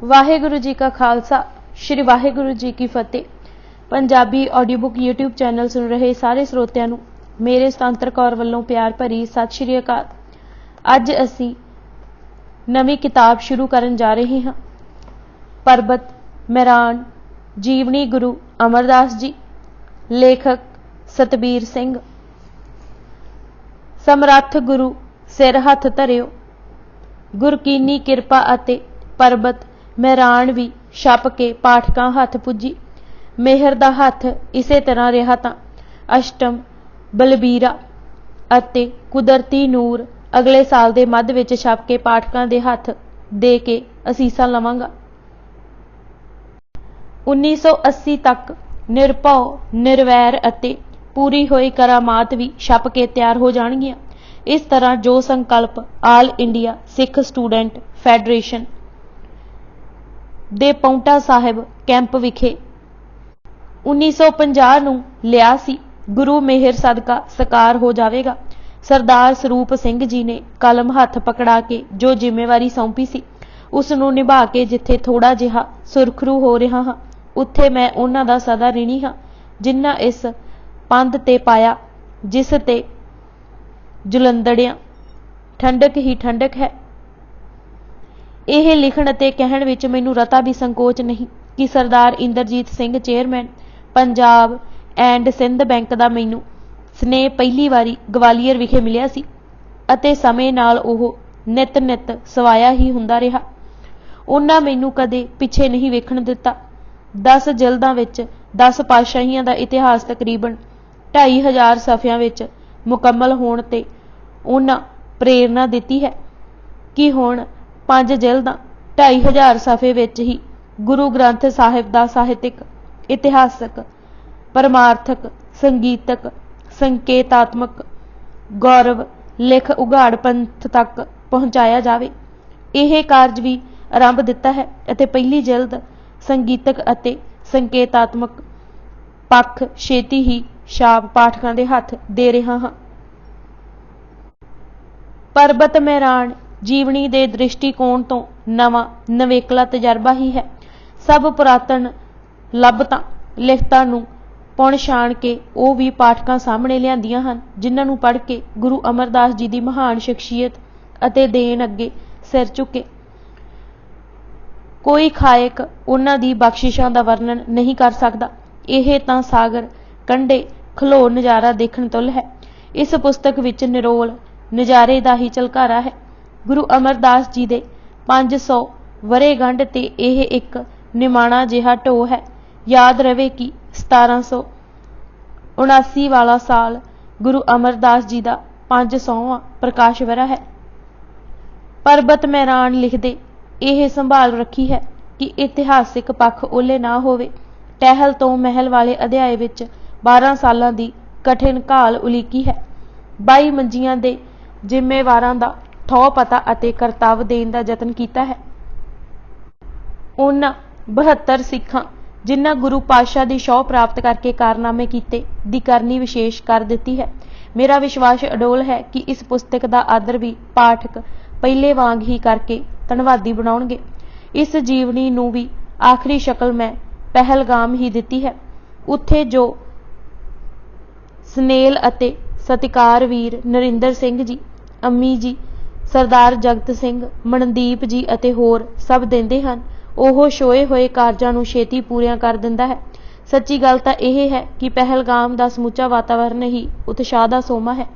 वाहेगुरु जी का खालसा श्री वाहेगुरु जी की फतेह। Punjabi audio book YouTube channel सुन रहे सारे ਸਰੋਤਿਆਂ ਨੂੰ मेरे ਸੁਤੰਤਰ कौर ਵੱਲੋਂ प्यार भरी सत श्री अकाल। ਅੱਜ ਅਸੀਂ ਨਵੀਂ किताब शुरू ਕਰਨ जा रहे ਹਾਂ। पर्बत मैरान जीवनी गुरु अमरदास जी। लेखक सतबीर सिंह। समर्थ गुरु सिर हथ धरियो, गुर कीनी किरपा अते पर्बत मैरान भी छप के पाठकां हथ पुजी। मेहर दा हथ इसे तरह रहा तां अष्टम बलबीरा अते कुदरती नूर अगले साल दे मध्य विच छप के पाठकां दे हथ दे के असीसां लवांगा। 1980 तक निरभौ निरवैर अते पूरी होई करामात भी छप के तैयार हो जाणगियां। इस तरह जो संकल्प all India Sikh student federation दे पौंटा साहिब कैंप विखे 1950 नूं लिया सी, गुरु मेहर सदका साकार हो जाएगा। सरदार सरूप सिंह जी ने कलम हथ पकड़ा के जो जिम्मेवारी सौंपी सी उस नूं निभा के जिथे थोड़ा जिहा सुरखरू हो रहा हाँ, उत्थे मैं उन्हां दा सदा ऋणी हाँ जिन्ना इस पंध ते पाया, जिस ते जुलंदड़ियां ठंडक ही ठंडक है। यह लिखण अते कहण विच मैनूं रता भी संकोच नहीं कि Sardar Inderjit Singh chairman Punjab and Sind bank दा मैनूं स्नेह पहली वारी गवालीयर विखे मिलिया सी अते समय नाल ओह नित नित सवाया ही हुंदा रहा। उन्हां मैनूं कदे पिछे नहीं वेखण दिता। 10 जिल्दां विच 10 पातशाहियां दा इतिहास तकरीबन 2500 सफ़ियां विच मुकम्मल होण ते उन्हां प्रेरणा दिती है कि हुण 5 जिल्दां 2500 सफ़े विच ही गुरु ग्रंथ साहिब दा साहित्यक, इतिहासक, परमार्थक, संगीतक, संकेतात्मक गौरव लिख उघाड़ पंथ तक पहुंचाया जावे। यह कारज भी आरंभ दिता है अते पहली जिल्द संगीतक अते संकेतात्मक पक्ष छेती ही छाप पाठकां दे हथ दे रहा हाँ। पर्बत मैरान जीवनी दे दृष्टिकोण तो नवा नवेकला तजर्बा ही है। सब पुरातन लभतां लिखतां नूं पुण छाण के वो भी पाठकां सामने लिआंदियां हन जिन्हां नूं पढ़ के गुरु अमरदास जी दी महान शख्सियत अते देन अगे सिर झुके। कोई खायक उन्हां दी बख्शिशां दा वर्णन नहीं कर सकदा। यह तां सागर कंढे खलो नज़ारा देखण तुल है। इस पुस्तक विच निरोल नज़ारे दा ही झलकारा है। गुरु अमरदास जी दे 500 वरेगंढ ते यह एक निमाणा जिहा ढो है। याद रहे कि 1779 वाला साल गुरु अमरदास जी दा 500वां प्रकाश वरा है। पर्बत मैरान लिखदे यह संभाल रखी है कि इतिहासिक पक्ष ओले ना होवे। टहल तो महल वाले अध्याय विच 12 सालां दी कठिन घाल उलीकी है। 22 मंजियां दे जिम्मेवारां दा थौ पता अते करतब देण दा यतन कीता है। उन्हां 72 सिखां जिन्हां गुरु पातशाह दी शौह प्राप्त करके कारनामे कीते दी करनी विशेष कर दिती है। मेरा विश्वास अडोल है कि इस पुस्तक दा आदर भी पाठक पहले वांग ही करके धन्नवादी बनाउणगे। इस जीवनी नूं भी आखिरी शक्ल मैं पहलगाम ही दिती है। उत्थे जो सनेल अते सतिकार वीर नरिंदर सिंह जी, अम्मी जी, सरदार जगत सिंह, मनदीप जी अते होर सब देंदे हन, ओह छोए होए कारजां नूं छेती पूरियां कर दिंदा है। सच्ची गल तां यह है कि पहलगाम दा समूचा वातावरण ही उत्साह दा सोमा है।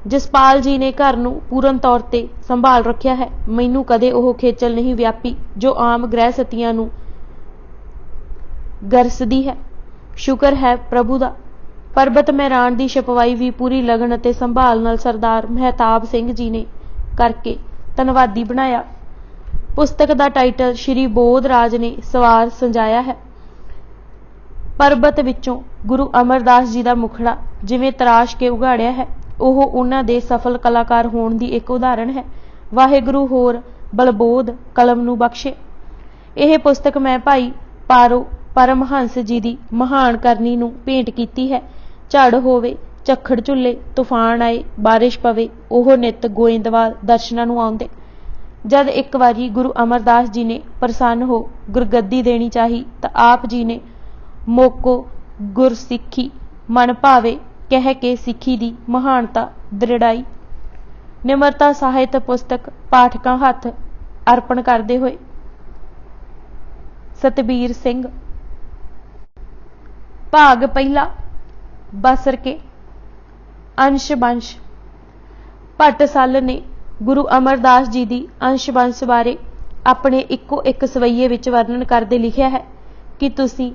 जसपाल जी ने घर नूं पूर्ण तौर ते संभाल रखिया है। मैनूं कदे ओह खेचल नहीं व्यापी जो आम गृहस्थियां नूं गरसदी है। शुक्र है प्रभु दा। पर्बत मैरान दी छपवाई भी पूरी लगन अते संभाल नाल सरदार महताब सिंह जी ने करके धन्नवादी बनाया। पुस्तक दा टाइटल श्री बोध राज ने सवार संजाया है। पर्बत विचों गुरु अमरदास जी दा मुखड़ा जिवें तराश के उघाड़िया है, ओह उन्हां दे सफल कलाकार होण दी एक उदाहरण है। वाहिगुरु होर बलबोध कलम नूं बख्शे। यह पुस्तक मैं भाई पारो परमहंस जी दी महान करनी नूं भेंट कीती है। झड़ होवे, झक्खड़ झुले, तूफान आए, बारिश पवे, ओह नित गोइंदवाल दर्शनां नूं आउंदे। जद एक वारी गुरु अमरदास जी ने प्रसन्न हो गुरगद्दी देनी चाही तो आप जी ने मोको गुरसिक्खी मन भावे कह के सिक्खी दी महानता दृढ़ाई। निमरता साहित्य पुस्तक पाठकां हथ अर्पण करते हुए सतबीर सिंह। भाग पहला बसर के अंश बंश। भट्टसल ने गुरु अमरदास जी की अंश बंश बारे अपने इक्को एक सवैये विच वर्णन करदे लिखिया है कि तुसी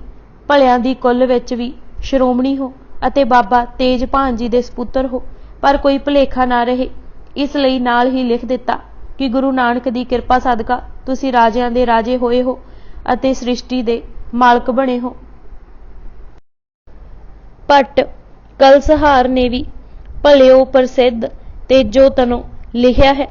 भलियां दी कुल विच भी श्रोमणी हो अते बाबा तेजभान जी दे सपुत्र हो, पर कोई भुलेखा ना रहे, इसलिए नाल ही लिख दिता कि गुरु नानक दी किरपा सदका तुसी राजियां दे राजे होए हो अते सृष्टि दे मालक बने हो। भट्ट कलसहार ने भी भलिओ प्रसिद्ध तेजो तनो लिखिया है।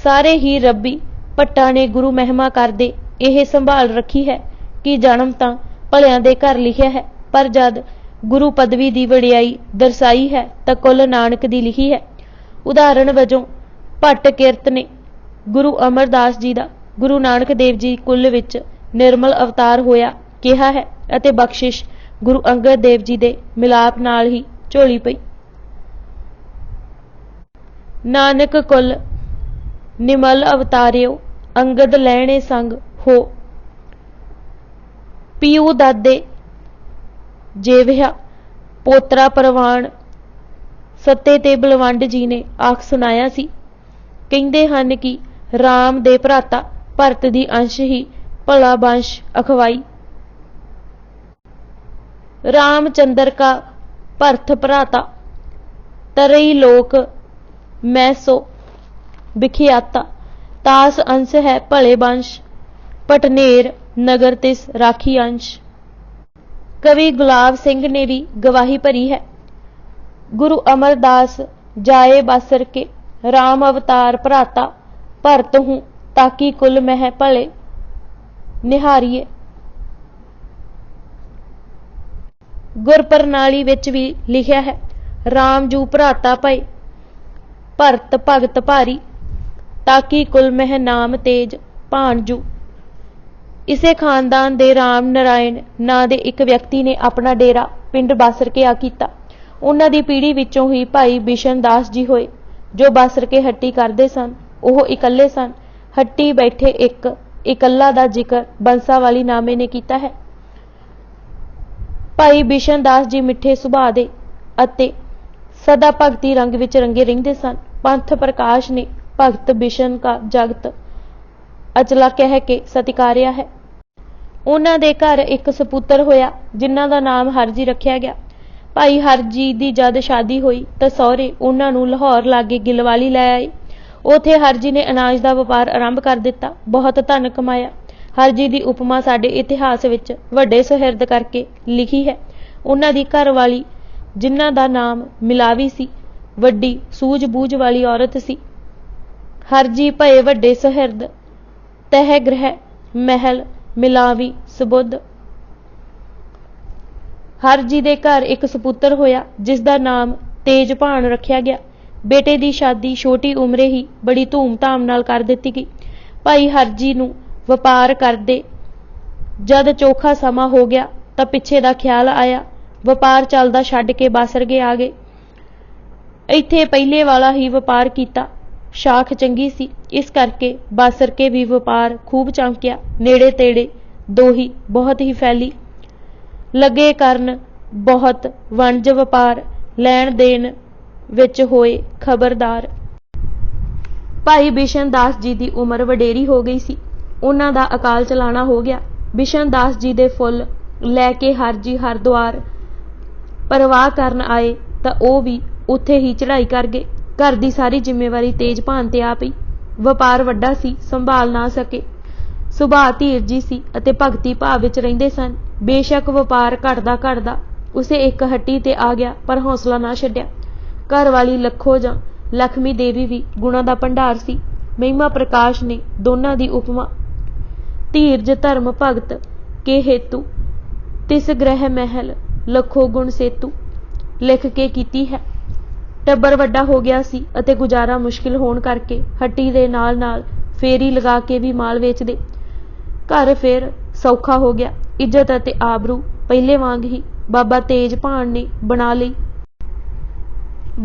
सारे ही रब्बी भट्टां ने गुरु महिमा करदे यह संभाल रखी है कि जन्म तां भलियां दे घर लिखिया है, पर जद गुरु पदवी दी वडियाई दर्शाई है तां कुल नानक दी लिखी है। उदाहरण वजों भट्ट किरत ने गुरु अमरदास जी दा गुरु नानक देव जी कुल विच निर्मल अवतार होया कहा है अते बख्शिश गुरु अंगद देव जी दे मिलाप नाल ही झोली पई। नानक कुल निमल अवतारियो अंगद लैणे संग हो, पीऊ दादे जेविया पोतरा परवान सत्ते ते बलवंड जी ने आख सुनाया सी। कहंदे हन कि राम दे भराता भरत दी अंश ही भला वंश अखवाई। रामचंद्र का भरत भराता तरई लोक मैसो बिखियाता, तास अंश है भले वंश पटनेर नगर तिस राखी अंश। कवि गुलाब सिंह ने भी गवाही भरी है। गुरु अमरदास जाए बसर के राम अवतार भराता भरत हूँ ताकि कुल मह भले निहारिए। गुरप्रणाली विच भी लिखिया है राम जू भराता भय भरत भगत भारी ताकि कुल मह नाम तेज भाणजू। इसे खानदान दे राम नारायण नां दे एक व्यक्ति ने अपना डेरा पिंड बासर के आ कीता। उन्हां दी पीढ़ी विचों ही भाई बिशन दास जी होए जो बासर के हट्टी करदे सन। ओह इकल्ले सन। हट्टी बैठे एक इकल्ला दा जिक्र बंसावाली नामे ने कीता है। भाई बिशन दास जी मिठे सुभाअ दे अते सदा भगती रंग विच रंगे रहिंदे सन। पंथ प्रकाश ने भगत बिशन का जगत अचला कह के सत्कारिया है। उन्हां दे घर एक सपुत्र होया जिन्हां दा नाम हरजी रखिया गया। भाई हरजी दी जद शादी हुई तां सहुरे उन्हां नूं लाहौर लागे गिलवाली लै आए। उत्थे हरजी ने अनाज दा व्यापार आरंभ कर दिता, बहुत धन कमाया। हरजी दी उपमा साडे इतिहास विच वड्डे सुहिरद करके लिखी है। उन्हां दी घरवाली जिन्हां दा नाम मिलावी सी वड्डी सूझ-बूझ वाली औरत सी। हरजी भये वड्डे सुहिरद तह गृह महल मिलावी सुबुद्ध। हरजी दे घर एक सपुत्र होया जिसदा नाम तेजभान रखिया गया। बेटे दी शादी छोटी उमरे ही बड़ी धूम-धाम नाल कर दित्ती गई। भाई हरजी नूं व्यापार करदे जद चोखा समा हो गया तां पिछे दा ख्याल आया व्यापार चलदा छड्ड के बासरगे आ गए। इत्थे पहले वाला ही व्यापार कीता। शाख चंगी सी इस करके बासर के भी व्यापार खूब चमकिया। नेड़े तेड़े दोही बहुत ही फैली लगे करन बहुत वणज व्यापार लैण देण विच होए खबरदार। भाई बिशन दास जी दी उम्र वडेरी हो गई सी। उन्हां दा अकाल चलाना हो गया। बिशन दास जी दे फुल लैके हरजी हरद्वार परवाह करन आए तां ओह भी उत्थे ही चढ़ाई कर गए। घर दी सारी जिम्मेवारी तेजभान ते आ पई। व्यापार वड्डा सी संभाल ना सके। सुभाअ धीरजी सी अते भगती भाव विच रहिंदे सन। बेशक व्यापार घटदा घटदा उसे एक हट्टी ते आ गया पर हौसला ना छड्डिया। घर वाली लखो जां लक्ष्मी देवी भी गुणां दा भंडार सी। महिमा प्रकाश ने दोनां दी उपमा धीरज धर्म भगत के हेतु तिस ग्रह महल लखो गुण सेतु लिख के कीती है। टब्बर वड्डा हो गया सी अते गुजारा मुश्किल होण करके हट्टी दे नाल नाल फेरी लगा के भी माल वेचदे। घर फिर सौखा हो गया। इज्जत अते आबरू पहले वांग ही बाबा तेज भाण ने बना लई।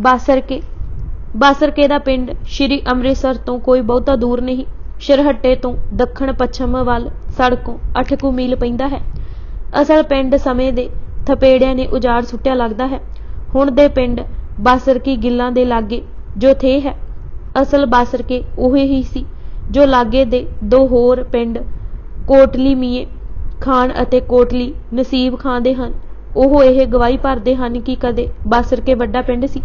बासरके बासरके दा पिंड श्री ਅੰਮ੍ਰਿਤਸਰ ਤੋਂ कोई बहुता दूर नहीं। ਸ਼ਰਹੱਟੇ ਤੋਂ ਦੱਖਣ ਪੱਛਮ ਵੱਲ ਸੜकों 8 ਕੁ ਮੀਲ ਪੈਂਦਾ ਹੈ। ਅਸਲ ਪਿੰਡ ਸਮੇਂ ਦੇ ਥਪੇੜਿਆਂ ਨੇ ਉਜਾੜ ਸੁੱਟਿਆ ਲੱਗਦਾ ਹੈ। ਹੁਣ ਦੇ ਪਿੰਡ ਬਾਸਰਕੀ ਗਿੱਲਾਂ ਦੇ ਲਾਗੇ ਜੋ ਥੇ ਹੈ। ਅਸਲ ਬਾਸਰਕੇ ਉਹੀ ਹੀ ਸੀ ਜੋ ਲਾਗੇ ਦੇ ਦੋ ਹੋਰ ਪਿੰਡ ਕੋਟਲੀ ਮੀਏ ਖਾਨ ਅਤੇ ਕੋਟਲੀ ਨਸੀਬ ਖਾਂ ਦੇ ਹਨ। ਉਹ ਇਹ ਗਵਾਹੀ ਭਰਦੇ ਹਨ ਕਿ ਕਦੇ ਬਾਸਰਕੇ ਵੱਡਾ ਪਿੰਡ ਸੀ।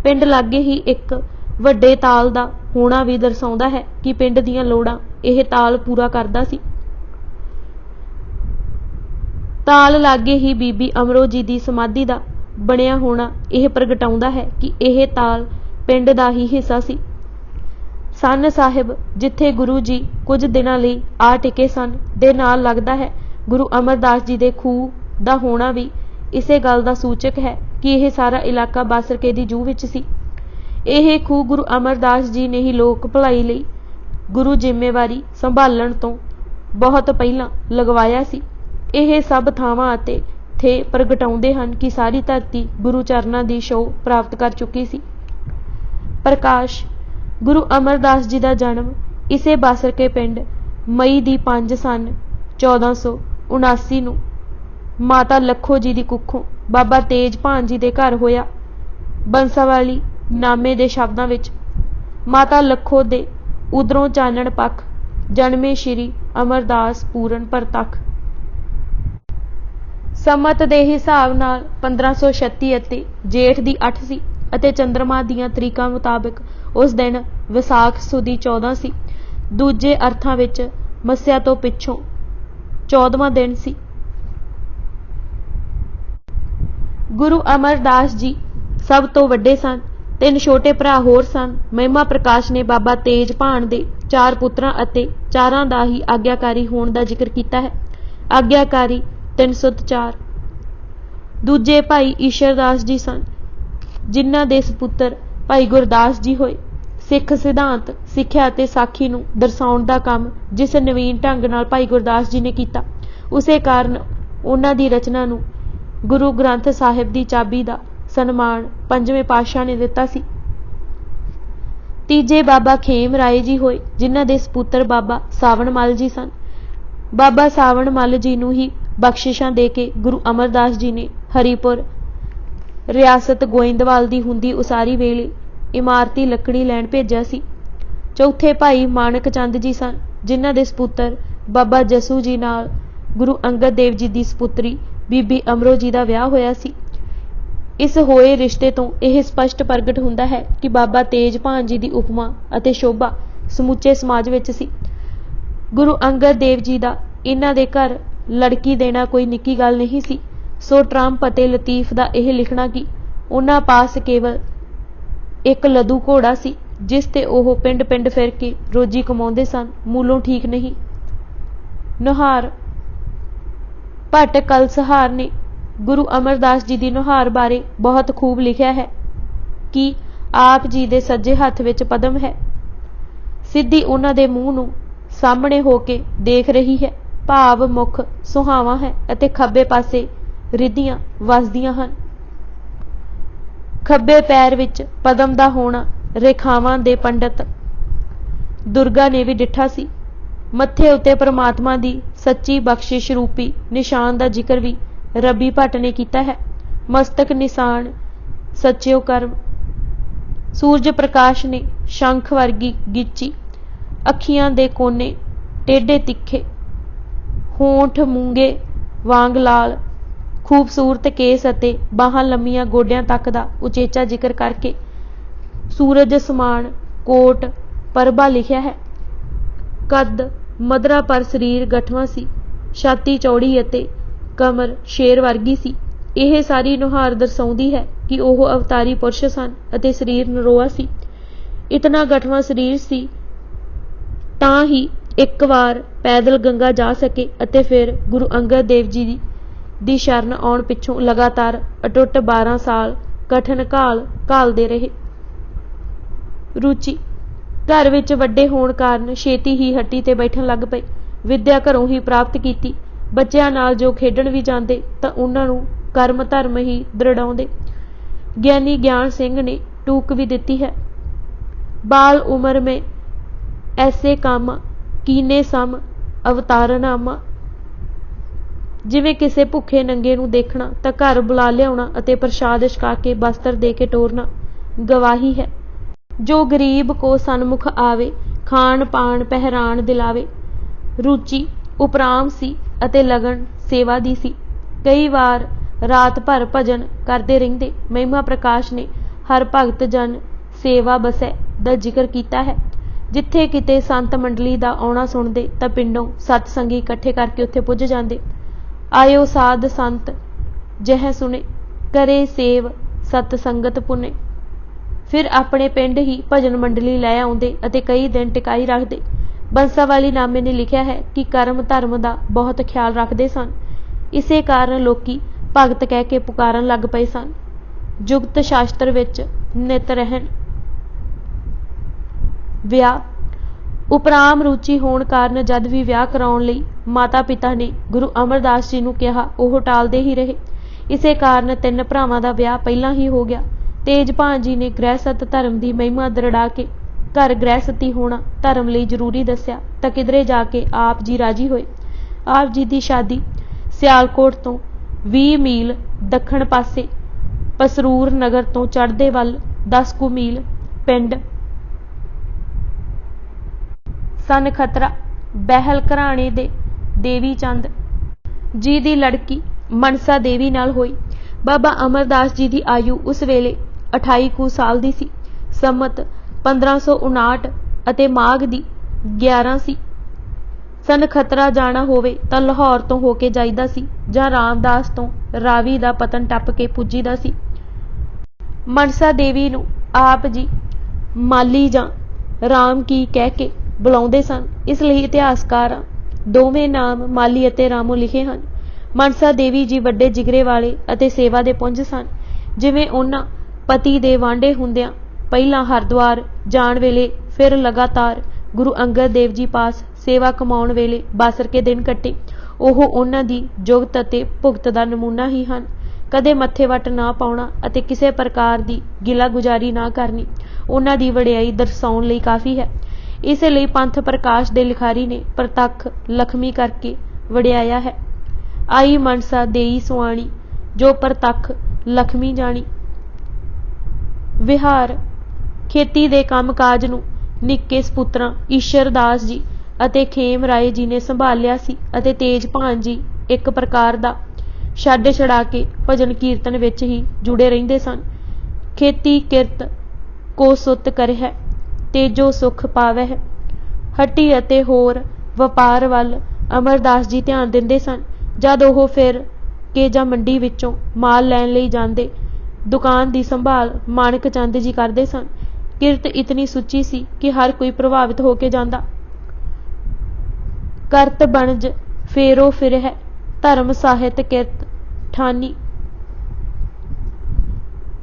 ਪਿੰਡ ਲਾਗੇ ਹੀ ਇੱਕ ਵੱਡੇ ਤਾਲ ਦਾ ਹੋਣਾ ਵੀ ਦਰਸਾਉਂਦਾ ਹੈ ਕਿ ਪਿੰਡ ਦੀਆਂ ਲੋੜਾਂ ਇਹ ਤਾਲ ਪੂਰਾ ਕਰਦਾ ਸੀ। ਤਾਲ ਲਾਗੇ ਹੀ ਬੀਬੀ ਅਮਰੋ ਜੀ ਦੀ ਸਮਾਧੀ ਦਾ ਬਣਿਆ ਹੋਣਾ ਇਹ ਪ੍ਰਗਟਾਉਂਦਾ ਹੈ ਕਿ ਇਹ ਤਾਲ ਪਿੰਡ ਦਾ ਹੀ ਹਿੱਸਾ ਸੀ। ਸੰਨ ਸਾਹਿਬ ਜਿੱਥੇ ਗੁਰੂ ਜੀ ਕੁਝ ਦਿਨਾਂ ਲਈ ਆ ਟਿਕੇ ਸਨ ਦੇ ਨਾਲ ਲੱਗਦਾ ਹੈ ਗੁਰੂ ਅਮਰਦਾਸ ਜੀ ਦੇ ਖੂਹ ਦਾ ਹੋਣਾ ਵੀ ਇਸੇ ਗੱਲ ਦਾ ਸੂਚਕ ਹੈ ਕਿ ਇਹ ਸਾਰਾ ਇਲਾਕਾ ਬਾਸਰਕੇ ਦੀ ਜੂਹ ਵਿੱਚ ਸੀ। ਇਹ ਖੂਹ ਗੁਰੂ ਅਮਰਦਾਸ ਜੀ ਨੇ ਹੀ ਲੋਕ ਭਲਾਈ ਲਈ ਗੁਰੂ ਜ਼ਿੰਮੇਵਾਰੀ ਸੰਭਾਲਣ ਤੋਂ ਬਹੁਤ ਪਹਿਲਾਂ ਲਗਵਾਇਆ ਸੀ। ਇਹ ਸਭ ਥਾਵਾਂ ਅਤੇ ਥੇ ਪ੍ਰਗਟਾਉਂਦੇ ਹਨ ਕਿ ਸਾਰੀ ਧਰਤੀ ਗੁਰੂ ਚਰਨਾਂ ਦੀ ਛੋਹ ਪ੍ਰਾਪਤ ਕਰ ਚੁੱਕੀ ਸੀ। ਪ੍ਰਕਾਸ਼ ਗੁਰੂ ਅਮਰਦਾਸ ਜੀ ਦਾ ਜਨਮ ਇਸੇ ਬਾਸਰਕੇ ਪਿੰਡ ਮਈ ਦੀ 5 ਸੰਨ 1479 ਨੂੰ ਮਾਤਾ ਲੱਖੋ ਜੀ ਦੀ ਕੁੱਖੋਂ ਬਾਬਾ ਤੇਜ ਭਾਣ ਜੀ ਦੇ ਘਰ ਹੋਇਆ। ਬੰਸਾਵਾਲੀ ਨਾਮੇ ਦੇ ਸ਼ਬਦਾਂ ਵਿੱਚ ਮਾਤਾ ਲੱਖੋ ਦੇ ਉਧਰੋਂ ਚਾਨਣ ਪੱਖ ਜਨਮੇ ਸ਼੍ਰੀ ਅਮਰਦਾਸ ਪੂਰਨ ਪ੍ਰਤੱਖ। ਸੰਮਤ ਦੇ ਹਿਸਾਬ ਨਾਲ 1536 ਅਤੇ ਜੇਠ ਦੀ 8 ਸੀ ਅਤੇ ਚੰਦਰਮਾ ਦੀਆਂ ਤਰੀਕਾਂ ਮੁਤਾਬਕ ਉਸ ਦਿਨ ਵਿਸਾਖ ਸੁਦੀ 14 ਸੀ। ਦੂਜੇ ਅਰਥਾਂ ਵਿੱਚ ਮੱਸਿਆ ਤੋਂ ਪਿੱਛੋਂ 14ਵਾਂ ਦਿਨ ਸੀ। ਗੁਰੂ ਅਮਰਦਾਸ ਜੀ ਸਭ ਤੋਂ ਵੱਡੇ ਸਨ। 3 ਛੋਟੇ ਭਰਾ ਹੋਰ ਸਨ। ਮਹਿਮਾ ਪ੍ਰਕਾਸ਼ ਨੇ ਬਾਬਾ ਤੇਜ ਭਾਣ ਦੇ 4 ਪੁੱਤਰਾਂ ਅਤੇ 4 ਦਾ ਹੀ ਆਗਿਆਕਾਰੀ ਹੋਣ ਦਾ ਜ਼ਿਕਰ ਕੀਤਾ ਹੈ। ਆਗਿਆਕਾਰੀ 304। ਦੂਜੇ ਭਾਈ ਈਸ਼ਰਦਾਸ ਜੀ ਸਨ ਜਿਨ੍ਹਾਂ ਦੇ ਸਪੁੱਤਰ ਭਾਈ ਗੁਰਦਾਸ ਜੀ ਹੋਏ। ਸਿੱਖ ਸਿਧਾਂਤ ਸਿੱਖਿਆ ਅਤੇ ਸਾਖੀ ਨੂੰ ਦਰਸਾਉਣ ਦਾ ਕੰਮ ਜਿਸ ਨਵੀਨ ਢੰਗ ਨਾਲ ਭਾਈ ਗੁਰਦਾਸ ਜੀ ਨੇ ਕੀਤਾ ਉਸੇ ਕਾਰਨ ਉਹਨਾਂ ਦੀ ਰਚਨਾ ਨੂੰ ਗੁਰੂ ਗ੍ਰੰਥ ਸਾਹਿਬ ਦੀ ਚਾਬੀ ਦਾ ਸਨਮਾਨ 5ਵੇਂ ਪਾਤਸ਼ਾਹ ਨੇ ਦਿੱਤਾ ਸੀ। ਤੀਜੇ ਬਾਬਾ ਖੇਮ ਰਾਏ ਜੀ ਹੋਏ ਜਿਨ੍ਹਾਂ ਦੇ ਸਪੁੱਤਰ ਬਾਬਾ ਸਾਵਣ ਮੱਲ ਜੀ ਸਨ। ਬਾਬਾ ਸਾਵਣ ਮੱਲ ਜੀ ਨੂੰ ਹੀ ਬਖਸ਼ਿਸ਼ਾਂ ਦੇ ਕੇ ਗੁਰੂ ਅਮਰਦਾਸ ਜੀ ਨੇ ਹਰੀਪੁਰ ਰਿਆਸਤ ਗੋਇੰਦਵਾਲ ਦੀ ਹੁੰਦੀ ਉਸਾਰੀ ਵੇਲੇ ਇਮਾਰਤੀ ਲੱਕੜੀ ਲੈਣ ਭੇਜਿਆ ਸੀ। ਚੌਥੇ ਭਾਈ ਮਾਨਕ ਚੰਦ ਜੀ ਸਨ ਜਿਨ੍ਹਾਂ ਦੇ ਸਪੁੱਤਰ ਬਾਬਾ ਜਸੂ ਜੀ ਨਾਲ ਗੁਰੂ ਅੰਗਦ ਦੇਵ ਜੀ ਦੀ ਸਪੁੱਤਰੀ ਬੀਬੀ ਅਮਰੋ ਜੀ ਦਾ ਵਿਆਹ ਹੋਇਆ ਸੀ। ਇਸ ਹੋਏ ਰਿਸ਼ਤੇ ਤੋਂ ਇਹ ਸਪਸ਼ਟ ਪ੍ਰਗਟ ਹੁੰਦਾ ਹੈ ਕਿ ਬਾਬਾ ਤੇਜ ਭਾਣ ਜੀ ਦੀ ਉਪਮਾ ਅਤੇ ਸ਼ੋਭਾ ਸਮੁੱਚੇ ਸਮਾਜ ਵਿੱਚ ਸੀ। ਗੁਰੂ ਅੰਗਦ ਦੇਵ ਜੀ ਦਾ ਇਹਨਾਂ ਦੇ ਘਰ ਲੜਕੀ ਦੇਣਾ ਕੋਈ ਨਿੱਕੀ ਗੱਲ ਨਹੀਂ ਸੀ। ਸੋ ਟਰੰਪ ਅਤੇ ਲਤੀਫ ਦਾ ਇਹ ਲਿਖਣਾ ਕਿ ਉਹਨਾਂ ਪਾਸ ਕੇਵਲ ਇੱਕ ਲਦੂ ਘੋੜਾ ਸੀ ਜਿਸ ਤੇ ਉਹ ਪਿੰਡ ਪਿੰਡ ਫਿਰ ਕੇ ਰੋਜੀ ਕਮਾਉਂਦੇ ਸਨ ਮੂਲੋਂ ਠੀਕ ਨਹੀਂ। ਨੁਹਾਰ ਭੱਟ ਕਲਸਹਾਰ ਨੇ ਗੁਰੂ ਅਮਰਦਾਸ ਜੀ ਦੀ ਨੁਹਾਰ ਬਾਰੇ ਬਹੁਤ ਖੂਬ ਲਿਖਿਆ ਹੈ ਕਿ ਆਪ ਜੀ ਦੇ ਸੱਜੇ ਹੱਥ ਵਿੱਚ ਪਦਮ ਹੈ। ਸਿੱਧੀ ਉਹਨਾਂ ਦੇ ਮੂੰਹ ਨੂੰ ਸਾਹਮਣੇ ਹੋ ਕੇ ਦੇਖ ਰਹੀ ਹੈ। ਭਾਵ ਮੁਖ ਸੁਹਾਵਾਂ ਹੈ ਅਤੇ ਖੱਬੇ ਪਾਸੇ ਰਿੱਧੀਆਂ ਵਸਦੀਆਂ ਹਨ। ਖੱਬੇ ਪੈਰ ਵਿੱਚ ਪਦਮ ਦਾ ਹੋਣਾ ਰੇਖਾਵਾਂ ਦੇ ਪੰਡਤ ਦੁਰਗਾ ਨੇ ਵੀ ਡਿੱਠਾ ਸੀ। ਮੱਥੇ ਉੱਤੇ ਪ੍ਰਮਾਤਮਾ ਦੀ ਸੱਚੀ ਬਖਸ਼ਿਸ਼ ਰੂਪੀ ਨਿਸ਼ਾਨ ਦਾ ਜ਼ਿਕਰ ਵੀ ਰੱਬੀ ਭੱਟ ਨੇ ਕੀਤਾ ਹੈ। ਮਸਤਕ ਨਿਸ਼ਾਨ ਸੱਚਿਓ ਕਰਮ। ਸੂਰਜ ਪ੍ਰਕਾਸ਼ ਨੇ ਸ਼ੰਖ ਵਰਗੀ ਗਿੱਚੀ ਅੱਖੀਆਂ ਦੇ ਕੋਨੇ ਟੇਢੇ ਤਿੱਖੇ ਹੋਂਠ ਮੂੰਗੇ ਵਾਂਗ ਲਾਲ ਖੂਬਸੂਰਤ ਕੇਸ ਅਤੇ ਬਾਹਾਂ ਲੰਮੀਆਂ ਗੋਡਿਆਂ ਤੱਕ ਦਾ ਉਚੇਚਾ ਜ਼ਿਕਰ ਕਰਕੇ ਸੂਰਜ ਸਮਾਨ ਕੋਟ ਪਰਬਾ ਲਿਖਿਆ ਹੈ। ਕੱਦ ਮਧਰਾ ਪਰ ਸਰੀਰ ਗਠਵਾਂ ਸੀ। ਛਾਤੀ ਚੌੜੀ ਅਤੇ ਕਮਰ ਸ਼ੇਰ ਵਰਗੀ ਸੀ। ਇਹ ਸਾਰੀ ਨੁਹਾਰ ਦਰਸਾਉਂਦੀ ਹੈ ਕਿ ਉਹ ਅਵਤਾਰੀ ਪੁਰਸ਼ ਸਨ ਅਤੇ ਸਰੀਰ ਨਰੋਆ ਸੀ। ਇਤਨਾ ਗਠਵਾਂ ਸਰੀਰ ਸੀ ਤਾਂ ਹੀ ਇੱਕ ਵਾਰ ਪੈਦਲ ਗੰਗਾ ਜਾ ਸਕੇ ਅਤੇ ਫਿਰ ਗੁਰੂ ਅੰਗਦ ਦੇਵ ਜੀ ਦੀ ਸ਼ਰਨ ਆਉਣ ਪਿੱਛੋਂ ਲਗਾਤਾਰ ਅਟੁੱਟ 12 ਸਾਲ ਕਠਨ ਘਾਲਦੇ ਰਹੇ। ਰੁਚੀ घर विच वड्डे होण कारण छेती ही हट्टी ते बैठण लग पए। विद्या घरों ही प्राप्त कीती। बच्चिआं नाल जो खेडण भी जांदे तां उन्हां नूं कर्म धर्म ही दृढ़ाउंदे। ज्ञानी ज्ञान सिंह ने टूक भी दिती है, बाल उमर में ऐसे काम कीने सम अवतारनामा। जिवें किसे भुखे नंगे नूं देखना तां घर बुला लिआउणा अते प्रसाद छका के वस्त्र दे के टोरना गवाही है। जो गरीब को सन्मुख आवे खाण पाण पहराण दिलावे। रुचि उपराम सी अते लगन सेवा दी सी। कई वार रात भर भजन करते रहिंदे। महिमा प्रकाश ने हर भगत जन सेवा बसै दा जिक्र कीता है। जिथे किते संत मंडली दा आउणा सुणदे तां पिंडों सतसंगी इकट्ठे करके उत्थे पुज जांदे। आयो साध संत जह सुने करे सेव सत संगत पुने। फिर अपने पिंड ही भजन मंडली लै आउंदे अते कई दिन टिकाई रखदे। बंसावाली नामे ने लिखिया है कि कर्म धर्म दा बहुत ख्याल रखदे सन। इसे कारण लोकी भगत कह के पुकारन लग पए सन। जुगत शास्त्र विच नित रहन। विआह उपराम रुचि होण कारण जद भी विआह कराउण लई माता पिता ने गुरु अमरदास जी नूं किहा ओह टालदे ही रहे। इसे कारण 3 भरावां दा विआह पहिलां ही हो गया। तेजभान जी ने गृहस्थ धर्म की महिमा दरड़ा के घर गृहस्थी होना धर्म लई जरूरी दस्या तां किधरे जाके आप जी राजी होए। आप जी की शादी सियालकोट तो 20 मील दक्षिण पासे पसरूर नगर तो चढ़दे वल 10 कुछ मील पिंड सन खतरा बहल घराणे दे देवी चंद जी दी लड़की मनसा देवी नाल होई। बाबा अमरदास जी की आयु उस वेले 28 कुछ साल दी सी। सम्मत 1559 अते माघ दी 11 सी। सन खतरा जाना होवे तां लाहौर तो होके जाईदा सी जां रामदास तो रावी दा पतन टप के पुजीदा सी। मनसा देवी नूं आप जी माली जां राम की कह के बुलाउंदे सन। इसलिए इतिहासकार दोवें नाम माली अते रामो लिखे हन। मनसा देवी जी वड्डे जिगरे वाले अते सेवा दे पुंज सन। जिवें उन्हां पति दे वांढे हुंदियां पहिलां हरद्वार जाण वेले फिर लगातार गुरु अंगद देव जी पास सेवा कमाउण वेले बासर के दिन कट्टे, ओह उन्हां दी जुगत अते भुगत दा नमूना ही हन। कदे मत्थे वट ना पाउणा अते किसी प्रकार दी गिला गुजारी ना करनी उन्हां दी वडियाई दर्शाउण लई काफ़ी है। इस लई पंथ प्रकाश दे लिखारी ने प्रतख लखमी करके वडियाया है। आई मनसा देई सुआणी जो प्रतख लखमी जानी। विहार खेती दे काम काज नूं निक्के सपुत्रां ईश्वर दास जी अते खेम राय जी ने संभालिया सी अते तेजभान जी एक प्रकार दा छड्ड छड़ा के भजन कीर्तन विच ही जुड़े रहिंदे सन। खेती किरत को सुत करिहै ते जो सुख पावै है। हट्टी अते होर वपार वल अमरदास जी ध्यान दिंदे सन। जद ओह फिर के जां मंडी विचों माल लैण लई जांदे दुकान की संभाल माणक चंद जी करते सन। किरत इतनी सुची सी कि हर कोई प्रभावित होके जांदा। करत बनज फेरो फिर है धर्म साहित किरत ठानी।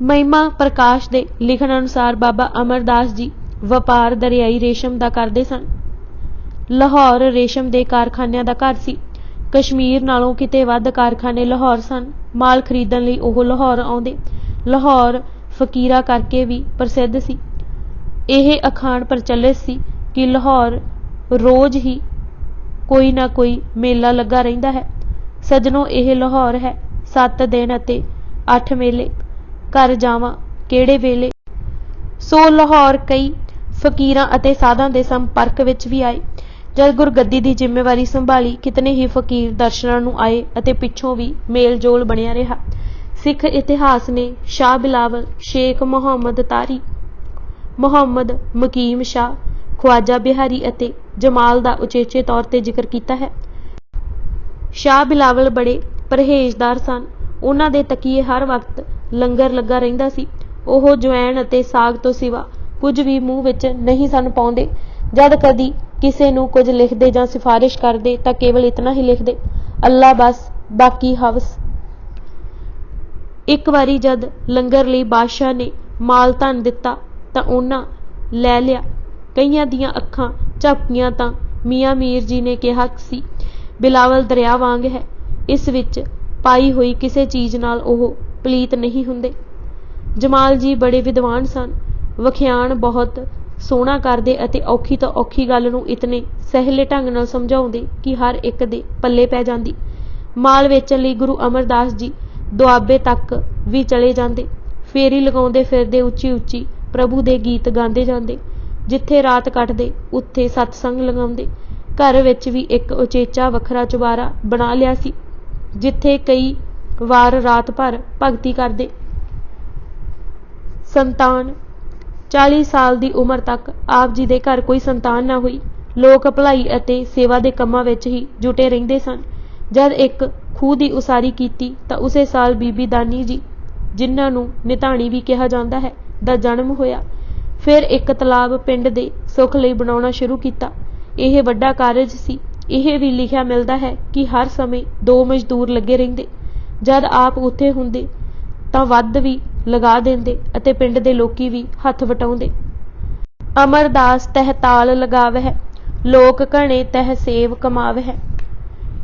महिमा प्रकाश दे लिखण अनुसार बाबा अमरदास जी वपार दरियाई रेशम दा करदे सन। लाहौर रेशम दे कारखानिਆਂ ਦਾ ਘਰ ਸੀ। कश्मीर नालों किते वध कारखाने लाहौर सन। माल खरीदण लई ओह लाहौर आउंदे। लाहौर फकीरा करके भी प्रसिद्ध सी। यह अखाण प्रचलित सी कि लाहौर रोज ही कोई ना कोई मेला लगा रहिंदा है। सजनों यह लाहौर है 7 दिन अते 8 मेले। घर जावां किहड़े वेले। सो लाहौर कई फकीरां अते साधां दे संपर्क विच भी आए। जद गुरगद्दी की जिम्मेवारी संभाली कितने ही फकीर दर्शनां नूं आए अते पिछों भी मेल जोल बनिया रहा। सिख इतिहास ने शाह बिलावल, शेख मुहम्मद तारी, मुहम्मद मकीम शाह, ख्वाजा बिहारी अते जमाल दा उचेचे तौर ते जिक्र कीता है। शाह बिलावल बड़े परहेजदार सन। उन्हां दे तकीए हर वक्त लंगर लगा रहिंदा सी। ओह जवैन अते साग तो सिवा कुछ भी मूँह विच नहीं सन पाउंदे। जद कदी किसे नूं कुछ लिखदे जां सिफारिश करदे तां केवल इतना ही लिखदे, अल्लाह बस बाकी हवस। एक वारी जद लंगर लई बादशाह ने माल धन दिता तां उन्हां लै लिया। ਕਈਆਂ ਦੀਆਂ ਅੱਖਾਂ ਝਪਕੀਆਂ ਤਾਂ ਮੀਆਂ ਮੀਰ ਜੀ ਨੇ ਕਿਹਾ ਸੀ, ਬਿਲਾਵਲ ਦਰਿਆ ਵਾਂਗ ਹੈ, ਇਸ ਵਿੱਚ ਪਾਈ ਹੋਈ ਕਿਸੇ ਚੀਜ਼ ਨਾਲ ਉਹ ਪਲੀਤ ਨਹੀਂ ਹੁੰਦੇ। ਜਮਾਲ ਜੀ ਬੜੇ ਵਿਦਵਾਨ ਸਨ, ਵਖਿਆਨ ਬਹੁਤ ਸੋਹਣਾ ਕਰਦੇ ਅਤੇ ਔਖੀ ਤੋਂ ਔਖੀ ਗੱਲ ਨੂੰ ਇਤਨੇ ਸਹਿਲੇ ਢੰਗ ਨਾਲ ਸਮਝਾਉਂਦੇ ਕਿ ਹਰ ਇੱਕ ਦੇ ਪੱਲੇ ਪੈ ਜਾਂਦੀ। ਮਾਲ ਵੇਚਣ ਲਈ ਗੁਰੂ ਅਮਰਦਾਸ ਜੀ ਦੁਆਬੇ ਤੱਕ ਵੀ ਚਲੇ ਜਾਂਦੇ। ਫੇਰੀ ਲਗਾਉਂਦੇ ਫਿਰਦੇ ਉੱਚੀ ਉੱਚੀ ਪ੍ਰਭੂ ਦੇ ਗੀਤ ਗਾਉਂਦੇ ਜਾਂਦੇ। ਜਿੱਥੇ ਰਾਤ ਕੱਟਦੇ ਉੱਥੇ ਸਤਸੰਗ ਲਗਾਉਂਦੇ। ਘਰ ਵਿੱਚ ਵੀ ਇੱਕ ਉਚੇਚਾ ਵੱਖਰਾ ਚੁਬਾਰਾ ਬਣਾ ਲਿਆ ਸੀ, ਜਿੱਥੇ ਕਈ ਵਾਰ ਰਾਤ ਭਰ ਭਗਤੀ ਕਰਦੇ। ਸੰਤਾਨ 40 ਸਾਲ ਦੀ ਉਮਰ ਤੱਕ ਆਪ ਜੀ ਦੇ ਘਰ ਕੋਈ ਸੰਤਾਨ ਨਾ ਹੋਈ। ਲੋਕ ਭਲਾਈ ਅਤੇ ਸੇਵਾ ਦੇ ਕੰਮਾਂ ਵਿੱਚ ਹੀ ਜੁਟੇ ਰਹਿੰਦੇ ਸਨ। ਜਦ ਇੱਕ ਖੂਹ ਦੀ ਉਸਾਰੀ ਕੀਤੀ ਤਾਂ ਉਸੇ ਸਾਲ ਬੀਬੀ ਦਾਨੀ ਜੀ, ਜਿਨ੍ਹਾਂ ਨੂੰ ਨਿਧਾਣੀ ਵੀ ਕਿਹਾ ਜਾਂਦਾ ਹੈ, ਦਾ ਜਨਮ ਹੋਇਆ। ਫਿਰ ਇੱਕ ਤਲਾਬ ਪਿੰਡ ਦੇ ਸੁੱਖ ਲਈ ਬਣਾਉਣਾ ਸ਼ੁਰੂ ਕੀਤਾ। ਇਹ ਵੱਡਾ ਕਾਰਜ ਸੀ। ਇਹ ਵੀ ਲਿਖਿਆ ਮਿਲਦਾ ਹੈ ਕਿ ਹਰ ਸਮੇਂ 2 ਮਜ਼ਦੂਰ ਲੱਗੇ ਰਹਿੰਦੇ। ਜਦ ਆਪ ਉੱਥੇ ਹੁੰਦੇ ਤਾਂ ਵੱਧ ਵੀ ਲਗਾ ਦਿੰਦੇ ਅਤੇ ਪਿੰਡ ਦੇ ਲੋਕੀ ਵੀ ਹੱਥ ਵਟਾਉਂਦੇ। ਅਮਰਦਾਸ ਤਹਿ ਤਾਲ ਲਗਾਵਹਿ, ਲੋਕ ਘਣੇ ਤਹਿ ਸੇਵ ਕਮਾਵਹਿ।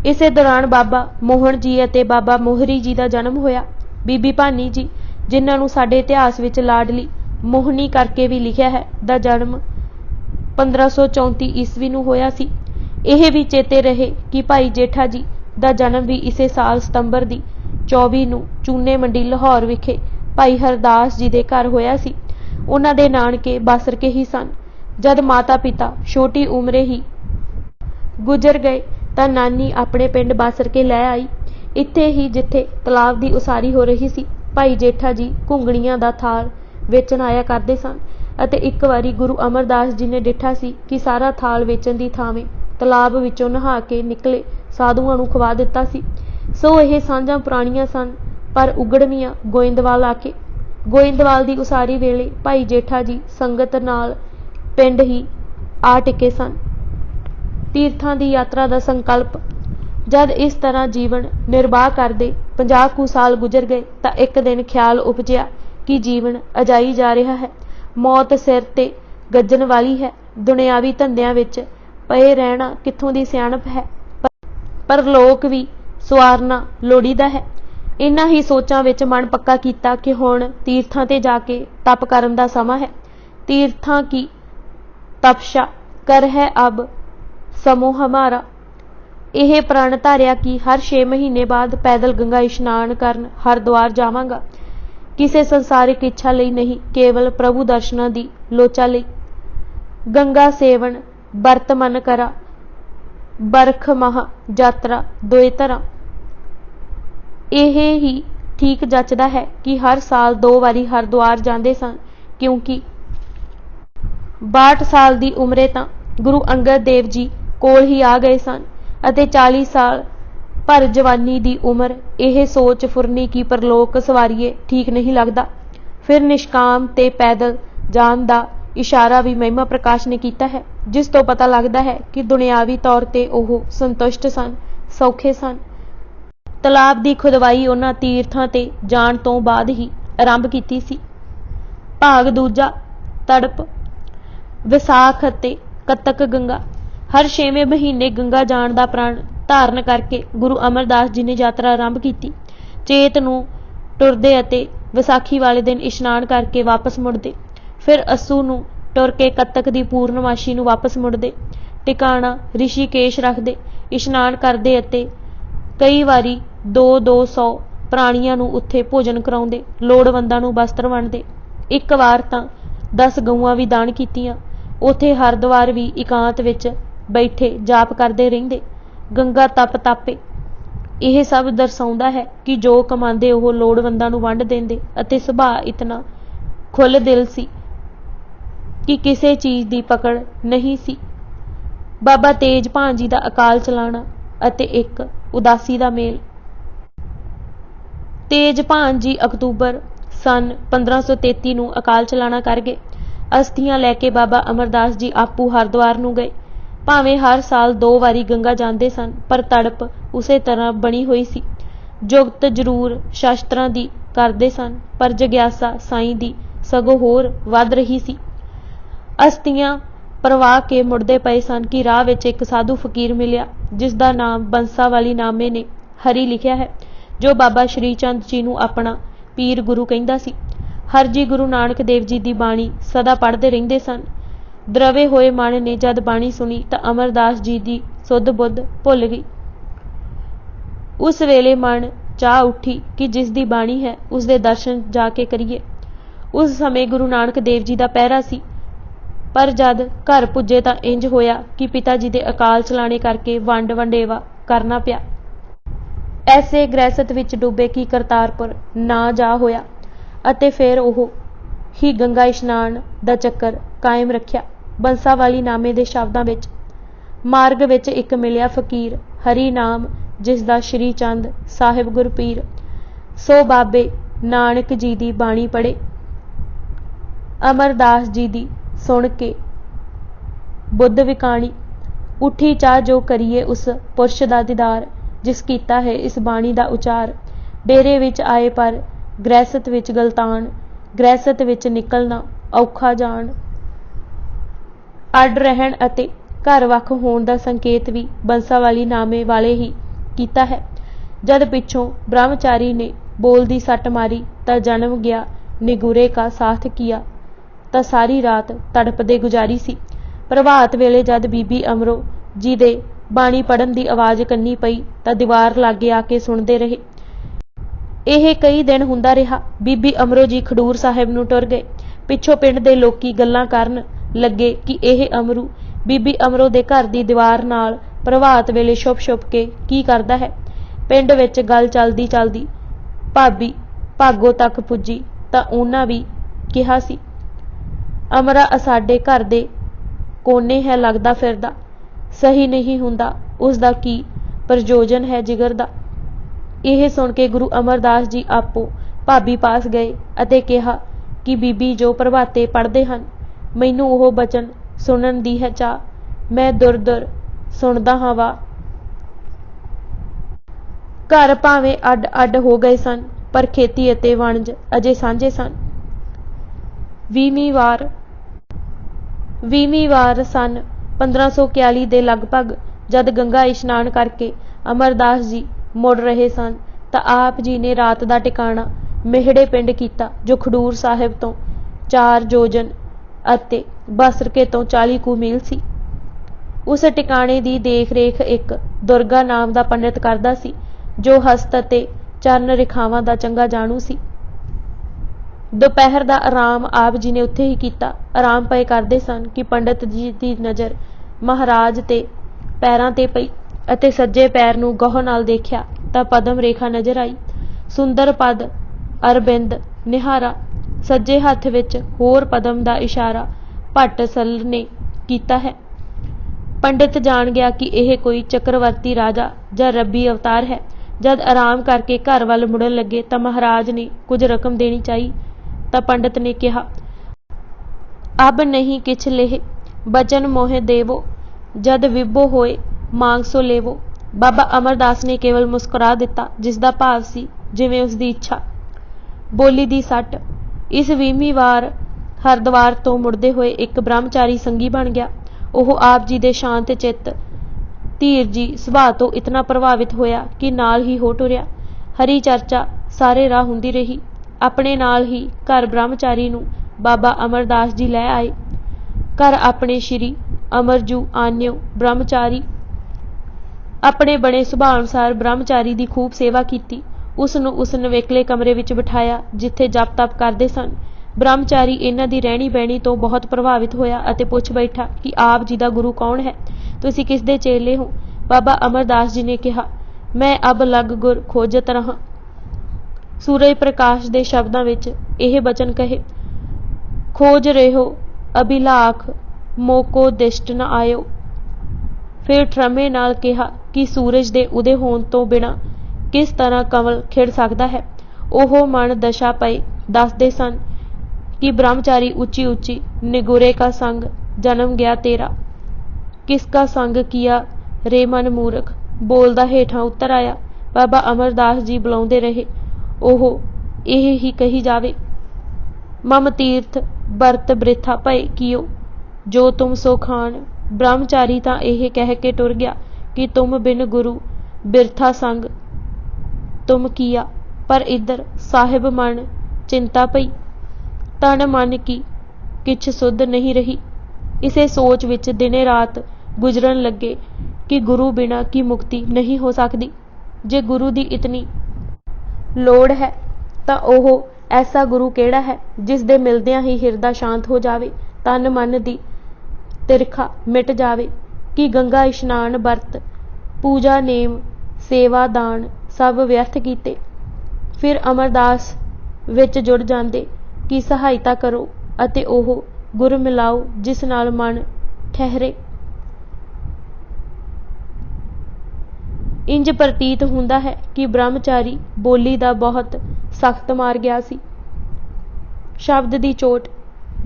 ਇਸੇ ਦੌਰਾਨ ਬਾਬਾ ਮੋਹਨ ਜੀ ਅਤੇ ਬਾਬਾ ਮੋਹਰੀ ਜੀ ਦਾ ਜਨਮ ਹੋਇਆ। ਬੀਬੀ ਭਾਨੀ ਜੀ, ਜਿਨ੍ਹਾਂ ਨੂੰ ਸਾਡੇ ਇਤਿਹਾਸ ਵਿੱਚ ਲਾਡਲੀ ਮੋਹਨੀ ਕਰਕੇ ਵੀ ਲਿਖਿਆ ਹੈ, ਦਾ ਜਨਮ 1534 ਈਸਵੀ ਨੂੰ ਹੋਇਆ ਸੀ। ਇਹ ਵੀ ਚੇਤੇ ਰਹੇ ਕਿ ਭਾਈ ਜੇਠਾ ਜੀ ਦਾ ਜਨਮ ਵੀ ਇਸੇ ਸਾਲ ਸਤੰਬਰ ਦੀ 24 ਨੂੰ ਚੂਨੇ ਮੰਡੀ ਲਾਹੌਰ ਵਿਖੇ ਭਾਈ ਹਰਦਾਸ ਜੀ ਦੇ ਘਰ ਹੋਇਆ ਸੀ। ਉਹਨਾਂ ਦੇ ਨਾਨਕੇ ਬਾਸਰਕੇ ਹੀ ਸਨ। ਜਦ ਮਾਤਾ ਪਿਤਾ ਛੋਟੀ ਉਮਰੇ ਹੀ ਗੁਜ਼ਰ ਗਏ ਤਾਂ ਨਾਨੀ ਆਪਣੇ ਪਿੰਡ ਬਾਸਰਕੇ ਲੈ ਆਈ। ਇੱਥੇ ਹੀ ਜਿੱਥੇ ਤਲਾਬ ਦੀ ਉਸਾਰੀ ਹੋ ਰਹੀ ਸੀ, ਭਾਈ ਜੇਠਾ ਜੀ ਘੁੰਗਣੀਆਂ ਦਾ ਥਾਲ ਵੇਚਣ ਆਇਆ ਕਰਦੇ ਸਨ ਅਤੇ ਇੱਕ ਵਾਰੀ ਗੁਰੂ ਅਮਰਦਾਸ ਜੀ ਨੇ ਡਿੱਠਾ ਸੀ ਕਿ ਸਾਰਾ ਥਾਲ ਵੇਚਣ ਦੀ ਥਾਵੇਂ ਤਲਾਬ ਵਿੱਚੋਂ ਨਹਾ ਕੇ ਨਿਕਲੇ ਸਾਧੂਆਂ ਨੂੰ ਖਵਾ ਦਿੱਤਾ ਸੀ। ਸੋ ਇਹ ਸਾਂਝਾਂ ਪੁਰਾਣੀਆਂ ਸਨ, ਪਰ ਉਗੜਵੀਆਂ ਗੋਇੰਦਵਾਲ ਆ ਕੇ। ਗੋਇੰਦਵਾਲ ਦੀ ਉਸਾਰੀ ਵੇਲੇ ਭਾਈ ਜੇਠਾ ਜੀ ਸੰਗਤ ਨਾਲ ਪਿੰਡ ਹੀ ਆ ਟਿਕੇ ਸਨ। ਤੀਰਥਾਂ ਦੀ ਯਾਤਰਾ ਦਾ ਸੰਕਲਪ। ਜਦ ਇਸ ਤਰ੍ਹਾਂ ਜੀਵਨ ਨਿਰਬਾਹ ਕਰਦੇ 50 ਕੁ ਸਾਲ ਗੁਜ਼ਰ ਗਏ ਤਾਂ ਇੱਕ ਦਿਨ ਖਿਆਲ ਉਪਜਿਆ ਕਿ ਜੀਵਨ ਅਜਾਈ ਜਾ ਰਿਹਾ ਹੈ। ਮੌਤ ਸਿਰ ਤੇ ਗੱਜਣ ਵਾਲੀ ਹੈ। ਦੁਨਿਆਵੀ ਧੰਦਿਆਂ ਵਿੱਚ ਪਏ ਰਹਿਣਾ ਕਿੱਥੋਂ ਦੀ ਸਿਆਣਪ ਹੈ, ਪਰ ਲੋਕ ਵੀ ਸਵਾਰਨਾ ਲੋੜੀਦਾ ਹੈ। ਇਨ੍ਹਾਂ ਹੀ ਸੋਚਾਂ ਵਿੱਚ ਮਨ ਪੱਕਾ ਕੀਤਾ ਕਿ ਹੁਣ ਤੀਰਥਾਂ ਤੇ ਜਾ ਕੇ ਤਪ ਕਰਨ ਦਾ ਸਮਾਂ ਹੈ। ਤੀਰਥਾਂ ਕੀ ਤਪਸ਼ਾ ਕਰ ਹੈ ਅਬ ਸਮੋ ਹਮਾਰਾ। ਇਹ ਪ੍ਰਣ ਧਾਰਿਆ ਕਿ ਹਰ 6 ਮਹੀਨੇ ਬਾਅਦ ਪੈਦਲ ਗੰਗਾ ਇਸ਼ਨਾਨ ਕਰਨ ਹਰਿਦੁਆਰ ਜਾਵਾਂਗਾ। ਕਿਸੇ ਸੰਸਾਰਿਕ ਇੱਛਾ ਲਈ ਨਹੀਂ, ਕੇਵਲ ਪ੍ਰਭੂ ਦਰਸ਼ਨਾਂ ਦੀ ਲੋਚਾ ਲਈ। ਗੰਗਾ ਸੇਵਨ ਵਰਤ ਮਨ ਕਰਾ, ਬਰਖ ਮਹਾ ਯਾਤਰਾ ਦੋਏ ਧਰਾ। ਇਹ ਹੀ ਠੀਕ ਜੱਚਦਾ ਹੈ ਕਿ ਹਰ ਸਾਲ 2 ਵਾਰੀ ਹਰਿਦੁਆਰ ਜਾਂਦੇ ਸਨ, ਕਿਉਂਕਿ 62 ਸਾਲ ਦੀ ਉਮਰੇ ਤਾਂ ਗੁਰੂ ਅੰਗਦ ਦੇਵ ਜੀ ਕੋਲ ਹੀ ਆ ਗਏ ਸਨ ਅਤੇ 40 ਸਾਲ ਭਰ ਜਵਾਨੀ ਦੀ ਉਮਰ ਇਹ ਸੋਚ ਫੁਰਨੀ ਕਿ ਪਰਲੋਕ ਸਵਾਰੀਏ ਠੀਕ ਨਹੀਂ ਲੱਗਦਾ। ਫਿਰ ਨਿਸ਼ਕਾਮ ਤੇ ਪੈਦਲ ਜਾਣ ਦਾ ਇਸ਼ਾਰਾ ਵੀ ਮਹਿਮਾ ਪ੍ਰਕਾਸ਼ ਨੇ ਕੀਤਾ ਹੈ, ਜਿਸ ਤੋਂ ਪਤਾ ਲੱਗਦਾ ਹੈ ਕਿ ਦੁਨਿਆਵੀ ਤੌਰ ਤੇ ਉਹ ਸੰਤੁਸ਼ਟ ਸਨ, ਸੌਖੇ ਸਨ। ਤਲਾਬ ਦੀ ਖੁਦਵਾਈ ਉਹਨਾਂ ਤੀਰਥਾਂ ਤੇ ਜਾਣ ਤੋਂ ਬਾਅਦ ਹੀ ਆਰੰਭ ਕੀਤੀ ਸੀ। ਭਾਗ ਦੂਜਾ, ਤੜਪ। ਵਿਸਾਖ ਅਤੇ ਕੱਤਕ ਗੰਗਾ। ਹਰ 6ਵੇਂ ਮਹੀਨੇ ਗੰਗਾ ਜਾਣ ਦਾ ਪ੍ਰਣ ਧਾਰਨ ਕਰਕੇ ਗੁਰੂ ਅਮਰਦਾਸ ਜੀ ਨੇ ਯਾਤਰਾ ਆਰੰਭ ਕੀਤੀ। ਚੇਤ ਨੂੰ ਟੁਰਦੇ ਅਤੇ ਵਿਸਾਖੀ ਵਾਲੇ ਦਿਨ ਇਸ਼ਨਾਨ ਕਰਕੇ ਵਾਪਸ ਮੁੜਦੇ। ਫਿਰ ਅੱਸੂ ਨੂੰ ਟੁਰ ਕੇ ਕੱਤਕ ਦੀ ਪੂਰਨਮਾਸ਼ੀ ਨੂੰ ਵਾਪਸ ਮੁੜਦੇ। ਟਿਕਾਣਾ ਰਿਸ਼ੀਕੇਸ਼ ਰੱਖਦੇ, ਇਸ਼ਨਾਨ ਕਰਦੇ ਅਤੇ ਕਈ ਵਾਰੀ 200 ਪ੍ਰਾਣੀਆਂ ਨੂੰ ਉੱਥੇ ਭੋਜਨ ਕਰਾਉਂਦੇ, ਲੋੜਵੰਦਾਂ ਨੂੰ ਵਸਤਰ ਵੰਡਦੇ। ਇੱਕ ਵਾਰ ਤਾਂ 10 ਗਊਆਂ ਵੀ ਦਾਨ ਕੀਤੀਆਂ। ਉੱਥੇ ਹਰਿਦੁਆਰ ਵੀ ਇਕਾਂਤ ਵਿੱਚ ਬੈਠੇ ਜਾਪ ਕਰਦੇ ਰਹਿੰਦੇ। ਗੰਗਾ ਤਪ ਤਾਪੇ। ਇਹ ਸਭ ਦਰਸਾਉਂਦਾ ਹੈ ਕਿ ਜੋ ਕਮਾਉਂਦੇ ਉਹ ਲੋੜਵੰਦਾਂ ਨੂੰ ਵੰਡ ਦਿੰਦੇ ਅਤੇ ਸੁਭਾਅ ਇਤਨਾ ਖੁੱਲ੍ਹ ਦਿਲ ਸੀ ਕਿ ਕਿਸੇ ਚੀਜ਼ ਦੀ ਪਕੜ ਨਹੀਂ ਸੀ। ਬਾਬਾ ਤੇਜ ਭਾਨ ਜੀ ਦਾ ਅਕਾਲ ਚਲਾਣਾ ਅਤੇ ਇੱਕ ਉਦਾਸੀ ਦਾ ਮੇਲ। ਤੇਜ ਭਾਨ ਜੀ ਅਕਤੂਬਰ ਸਨ 1533 ਨੂੰ ਅਕਾਲ ਚਲਾਣਾ ਕਰ ਗਏ। ਅਸਥੀਆਂ ਲੈ ਕੇ ਬਾਬਾ ਅਮਰਦਾਸ ਜੀ ਆਪੂ ਹਰਿਦੁਆਰ ਨੂੰ ਗਏ। ਭਾਵੇਂ ਹਰ ਸਾਲ 2 ਵਾਰੀ ਗੰਗਾ ਜਾਂਦੇ ਸਨ, ਪਰ ਤੜਪ ਉਸੇ ਤਰ੍ਹਾਂ ਬਣੀ ਹੋਈ ਸੀ। ਜੁਗਤ ਜ਼ਰੂਰ ਸ਼ਾਸਤਰਾਂ ਦੀ ਕਰਦੇ ਸਨ, ਪਰ ਜਗਿਆਸਾ ਸਾਈਂ ਦੀ ਸਗੋਂ ਹੋਰ ਵੱਧ ਰਹੀ ਸੀ। ਅਸਥੀਆਂ परवाह के मुड़दे पए सन कि राह विच एक साधु फकीर मिलिया जिसका नाम बंसा वाली नामे ने हरी लिखिया है, जो बाबा श्री चंद जी नूं अपना पीर गुरु कहिंदा सी। हर जी गुरु नानक देव जी की बाणी सदा पढ़ते रहिंदे सन। द्रवे होए मन ने जद बाणी सुनी तां अमरदास जी की सुध बुध भुल गई। उस वेले मन चाह उठी कि जिसदी बाणी है उसके दर्शन जाके करिए। उस समय गुरु नानक देव जी का पहरा सी, पर जद घर पुजे तां इंज होया कि पिता जी के अकाल चलाने करके वंड वंडेवा करना पिया। ऐसे गृहस्थ विच डूबे कि करतारपुर ना जा होया अते फिर ओह ही गंगा इशनान दा चक्कर कायम रखिया। बंसा वाली नामे दे शब्दां विच मार्ग विच एक मिलिया फकीर हरी नाम जिसदा श्री चंद साहिब गुरपीर, सो बाबे नानक जी दी बाणी पढ़े। अमरदास जी दी सुन के बुद्ध विकाणी उठी चाह जो करिए उस पुरुष दा दीदार जिस कीता है इस बाणी दा उचार। डेरे विच आए पर गृहस्थ विच गलतान, गृहस्थ विच निकलना औखा जान। अड रहन अते घर वख होण दा संकेत भी बंसा वाली नामे वाले ही कीता है। जद पिछों ब्रह्मचारी ने बोल दी सट मारी ता जन्म गया निगुरे का साथ किया, तां सारी रात तड़पदे गुजारी सी। प्रभात वेले जद बीबी अमरो जी दे बाणी पढ़न दी आवाज़ कन्नी पई तां दीवार लागे आके सुणदे रहे। ਇਹ कई दिन हुंदा रहा। बीबी अमरो जी खडूर साहिब नूं टुर गए। पिछों पिंड दे लोकी गल्लां करन लगे कि ਇਹ अमरू बीबी अमरो दे घर दी दीवार नाल प्रभात वेले छुप छुप के की करदा है। पिंड विच गल चलदी चलदी भाबी भागो तक पुजी तां उन्हां भी किहा सी, अमरा साडे घर दे कोने है लगदा फिरदा, सही नहीं हुंदा उसदा की प्रयोजन है जिगर दा। यह सुन के गुरु अमरदास जी आपो भाबी पास गए अते कहा कि बीबी जो प्रभाते पढ़ते हैं मैनू ओह बचन सुनन दी है चाह, मैं दुर दुर सुनदा हाँ वा। घर भावें अड अड हो गए सन पर खेती अते वणज अजे सांझे सन। 20ਵੀਂ वार सन 1541 ਦੇ लगभग जद गंगा इशनान करके अमरदास जी मुड़ रहे सन तां आप जी ने रात का टिकाणा मेहड़े पिंड कीता जो खडूर साहिब तो 4 जोजन अते बसरके तो 40 कु मील सी। उस टिकाणे की देख रेख एक दुर्गा नाम का पंडित करदा सी जो हस्त अते चरण रेखावां दा चंगा जाणू सी। दोपहर का आराम आप जी ने उत्थे ही कीता। आराम पए करदे सन कि पंडित जी की नज़र महाराज ते पैरां ते पई अते सज्जे पैर नूं गौह नाल देखिया तां पदम रेखा नज़र आई। सुंदर पद अरबिंद निहारा, सज्जे हत्थ विच होर पदम दा इशारा भट्ट सल ने कीता है। पंडित जान गया कि यह कोई चक्रवर्ती राजा या रब्बी अवतार है। जद आराम करके घर वाल मुड़न लगे तां महाराज ने कुछ रकम देनी चाहिए तां पंडित ने कहा, अब नहीं किछ लेह बचन मोहे देवो, जद विभो होए मांग सो लेवो। बाबा अमरदास ने केवल मुस्कुरा दिता जिसका भाव सी जिवें उसकी इच्छा। बोली दी सट इस 20ਵੀਂ वार हरद्वार तो मुड़दे हुए एक ब्रह्मचारी संगी बन गया। ओह आप जी दे शांत चित्त धीर जी सुभाਅ तो इतना प्रभावित होया कि नाल ही हो टुरिया। हरी चर्चा सारे राह हुंदी रही। अपने नाल ही घर ब्रह्मचारी नूं बाबा अमरदास जी लै आए। घर अपने श्री अमरजू आन्यो ब्रह्मचारी अपने बने सुभाਅ अनुसार ब्रह्मचारी की खूब सेवा की। उसनूं उस नवेकले कमरे विच बिठाया जिथे जप तप करते सन। ब्रह्मचारी इन्हां दी रहनी बहनी तो बहुत प्रभावित होया अते पुछ बैठा कि आप जी का गुरु कौन है, तुसीं किस दे चेले हो। बाबा अमरदास जी ने कहा, मैं अब लग गुर खोजत रहा। सूरज प्रकाश दे शब्दां विच यह बचन कहे, खोज रहो अभिलाख मोको दिष्ट न आयो। फिर ठरमे नाल कहा कि सूरज दे उदय होण तो बिना किस तरह कमल खिड़ सकता है। ओह मन दशा पए दसदे सन कि ब्रह्मचारी ऊंची ऊंची निगुरे का संग जन्म गया तेरा, किसका संग किया रे मन मूर्ख। बोलदा हेठां उतर आया। बाबा अमरदास जी बुलाउंदे रहे, ओह यह ही कही जावे, मम तीर्थ बरत बृथा भय कियो, जो तुम सो खान। ब्रह्मचारी तां ਇਹ ਕਹਿ ਕੇ ਟੁਰ ਗਿਆ कि तुम बिन गुरु बिरथा संग तुम किया। पर इधर साहिब मन चिंता पई, तन मन की किछ सुध नहीं रही। इसे सोच विच दिने रात गुजरन लगे कि गुरु बिना की मुक्ति नहीं हो सकती। जे गुरु दी इतनी लोड़ है तां ओह ऐसा गुरु केड़ा है जिस दे मिलदियां ही हिरदा शांत हो जावे, तन मन दी तिरखा मिट जावे। कि गंगा इशनान बरत पूजा नेम सेवा दान सब व्यर्थ कीते, फिर अमरदास विच जुड़ जांदे कि सहायता करो अते ओह गुर मिलाओ जिस नाल मन ठहरे। इंज प्रतीत हुंदा है कि ब्रह्मचारी बोली दा बहुत सख्त मार गया सी। शब्द दी चोट,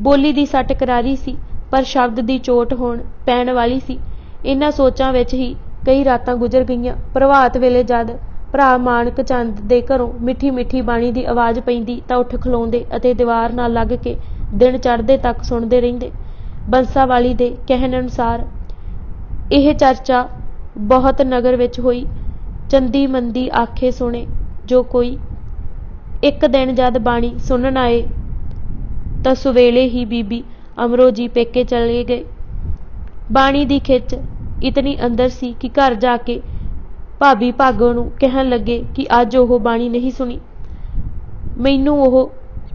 बोली दी सट करारी सी पर शब्द दी चोट होण पैण वाली सी। इन्हां सोचां विच ही कई रातां गुजर गईयां। प्रभात वेले जद भरा मानक चंद दे घरों मिठी मिठी बाणी दी आवाज़ पैंदी तां उठ खलोंदे अते दीवार नाल लग के दिन चढ़दे तक सुणदे रहिंदे। बंसा वाली दे कहण अनुसार यह चर्चा बहुत नगर विच होई। चंदी मंदी आखे सुने जो कोई। एक दिन जद बाणी सुनन आए तां सवेले ही बीबी अमरो जी पेके चले गए। बाणी दी खिच इतनी अंदर सी कि घर जाके भाभी भागो नूं कहण लगे कि अज ओह बाणी नहीं सुनी। मैनू ओह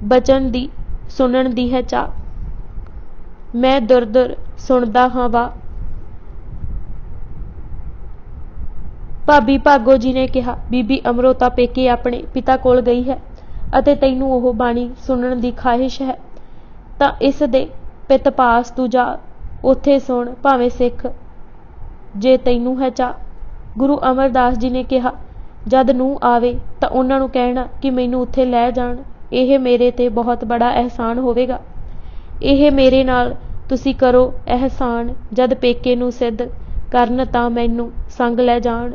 बचन दी सुनन दी है चाह। मैं दुर दुर सुनदा हां वा। भाभी भागो जी ने कहा, बीबी अमरो तां पेके अपने पिता कोल गई है अते तैनू ओह बाणी सुनन दी ख्वाहिश है तां इस दे पित पास तू जा, उत्थे सुण भावें सिख जे तैनू है चाह। गुरु अमरदास जी ने कहा, जद नूह आवे तां उन्हां नूं कहना कि मैनू उत्थे लै जाण। यह मेरे ते बहुत बड़ा एहसान होवेगा। यह मेरे नाल तुसी करो एहसान, जद पेके नूं सिद्ध करन तां मैनू संग लै जाण।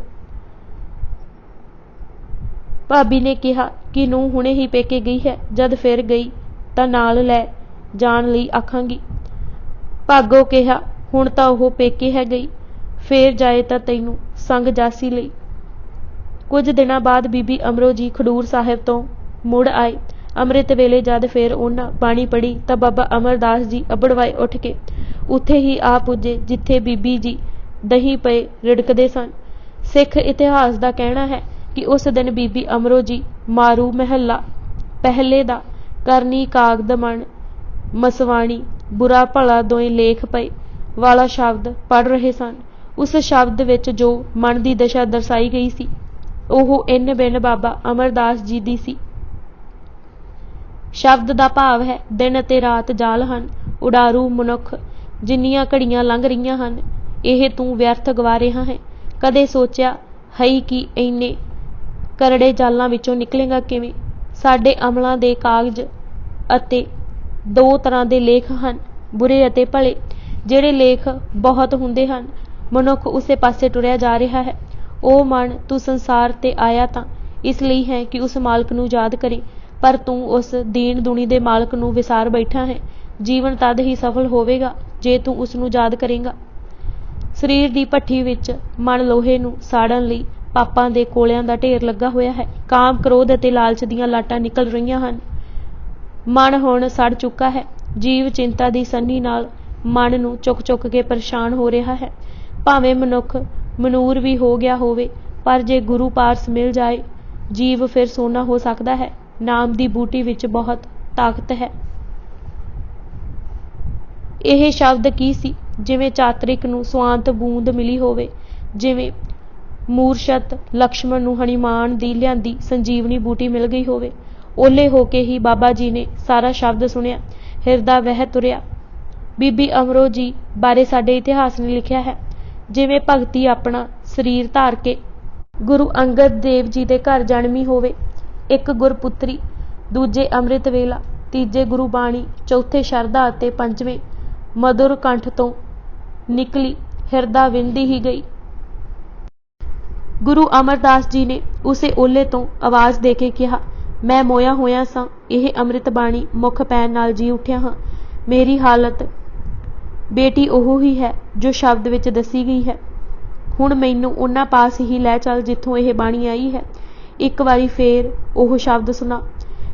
भाभी ने कहा कि नूह हुणे ही पेके गई है, जद फिर गई तां नाल लै जाण लई आखांगी। भागो कहा, हुण तां ओह पेके है गई, फिर जाए तां तैनू संग जासी लई। कुछ दिनां बाद बीबी अमरो जी खडूर साहिब तो मुड़ आए। अमृत वेले जद फिर उन्हां बाणी पढ़ी तां बाबा अमरदास जी अबड़वाए उठ के उत्थे ही आ पुजे जिथे बीबी जी दही पए रिड़कदे सन। सिख इतिहास दा कहना है कि उस दिन बीबी अमरो जी मारू महला पहले दा करनी कागद मन मसवाणी बुरा भला दोए लेख पए वाला शब्द पढ़ रहे सन। उस शब्द विच जो मन की दशा दर्शाई गई सी ओह इन बिन बाबा अमरदास जी दी सी। शब्द दा भाव है दिन ते रात जाल हन, उडारू मनुख जिन्नियां घड़ियां लंघ रहीआं हन, यह तू व्यर्थ गवा रिहा है। कदे सोचिया है कि इन्ने करड़े जालां विचों निकलेगा किवें। साडे अमलां दे कागज अते दो तरह के लेख हन, बुरे अते भले। जिहड़े लेख बहुत हुंदे हन, मनुख उसे पासे टुरिया जा रहा है। ओ मन, तू संसार ते आया तां इस लई है कि उस मालक नूं याद करे, पर तू उस दीन दुनी दे मालक नूं विसार बैठा है। जीवन तद ही सफल होवेगा जे तू उस नूं याद करेगा। शरीर दी भट्ठी विच मन लोहे नूं साड़न लई पापां दे कोलियां दा ढेर लगा होया है। काम क्रोध अते लालच दीआं लाटां निकल रहीआं हन। मन हुण सड़ चुका है। जीव चिंता दी सन्नी नाल मन नूं चुक चुक के परेशान हो रहा है। भावें मनुख मनूर भी हो गया होवे, पर जे गुरु पास मिल जाए जीव फिर सोना हो सकता है। नाम दी बूटी विच बहुत ताकत है। यह शब्द की सी जिवें चातरिक नूं स्वांत बूंद मिली होवे, जिवें मूरछत लक्ष्मण नूं हनुमान दी लिआंदी संजीवनी बूटी मिल गई होवे। ओले होके ही बाबा जी ने सारा शब्द सुनिया, हिरदा वह तुरिया। बीबी अमरो जी बारे साडे इतिहास ने लिखिया है, जिवें भगती अपना शरीर धार के गुरु अंगद देव जी दे घर जन्मी होवे। एक गुरपुत्री, दूजे अमृत वेला, तीजे गुरु बाणी, चौथे शरदा अते पंजवें मधुर कंठ तो निकली हिरदा विंदी ही गई। गुरु अमरदास जी ने उसे ओले तो आवाज़ दे के कहा, मैं मोया होया सां, यह अमृत बाणी मुख पैन नाल जी उठिया हाँ। मेरी हालत बेटी ਉਹ ही है जो शब्द ਵਿੱਚ ਦੱਸੀ ਗਈ ਹੈ। ਹੁਣ ਮੈਨੂੰ ਉਹਨਾਂ ਪਾਸ ਹੀ ਲੈ ਚੱਲ ਜਿੱਥੋਂ ਇਹ ਬਾਣੀ ਆਈ ਹੈ। ਇੱਕ ਵਾਰੀ ਫੇਰ ਉਹ ਸ਼ਬਦ ਸੁਣਾ।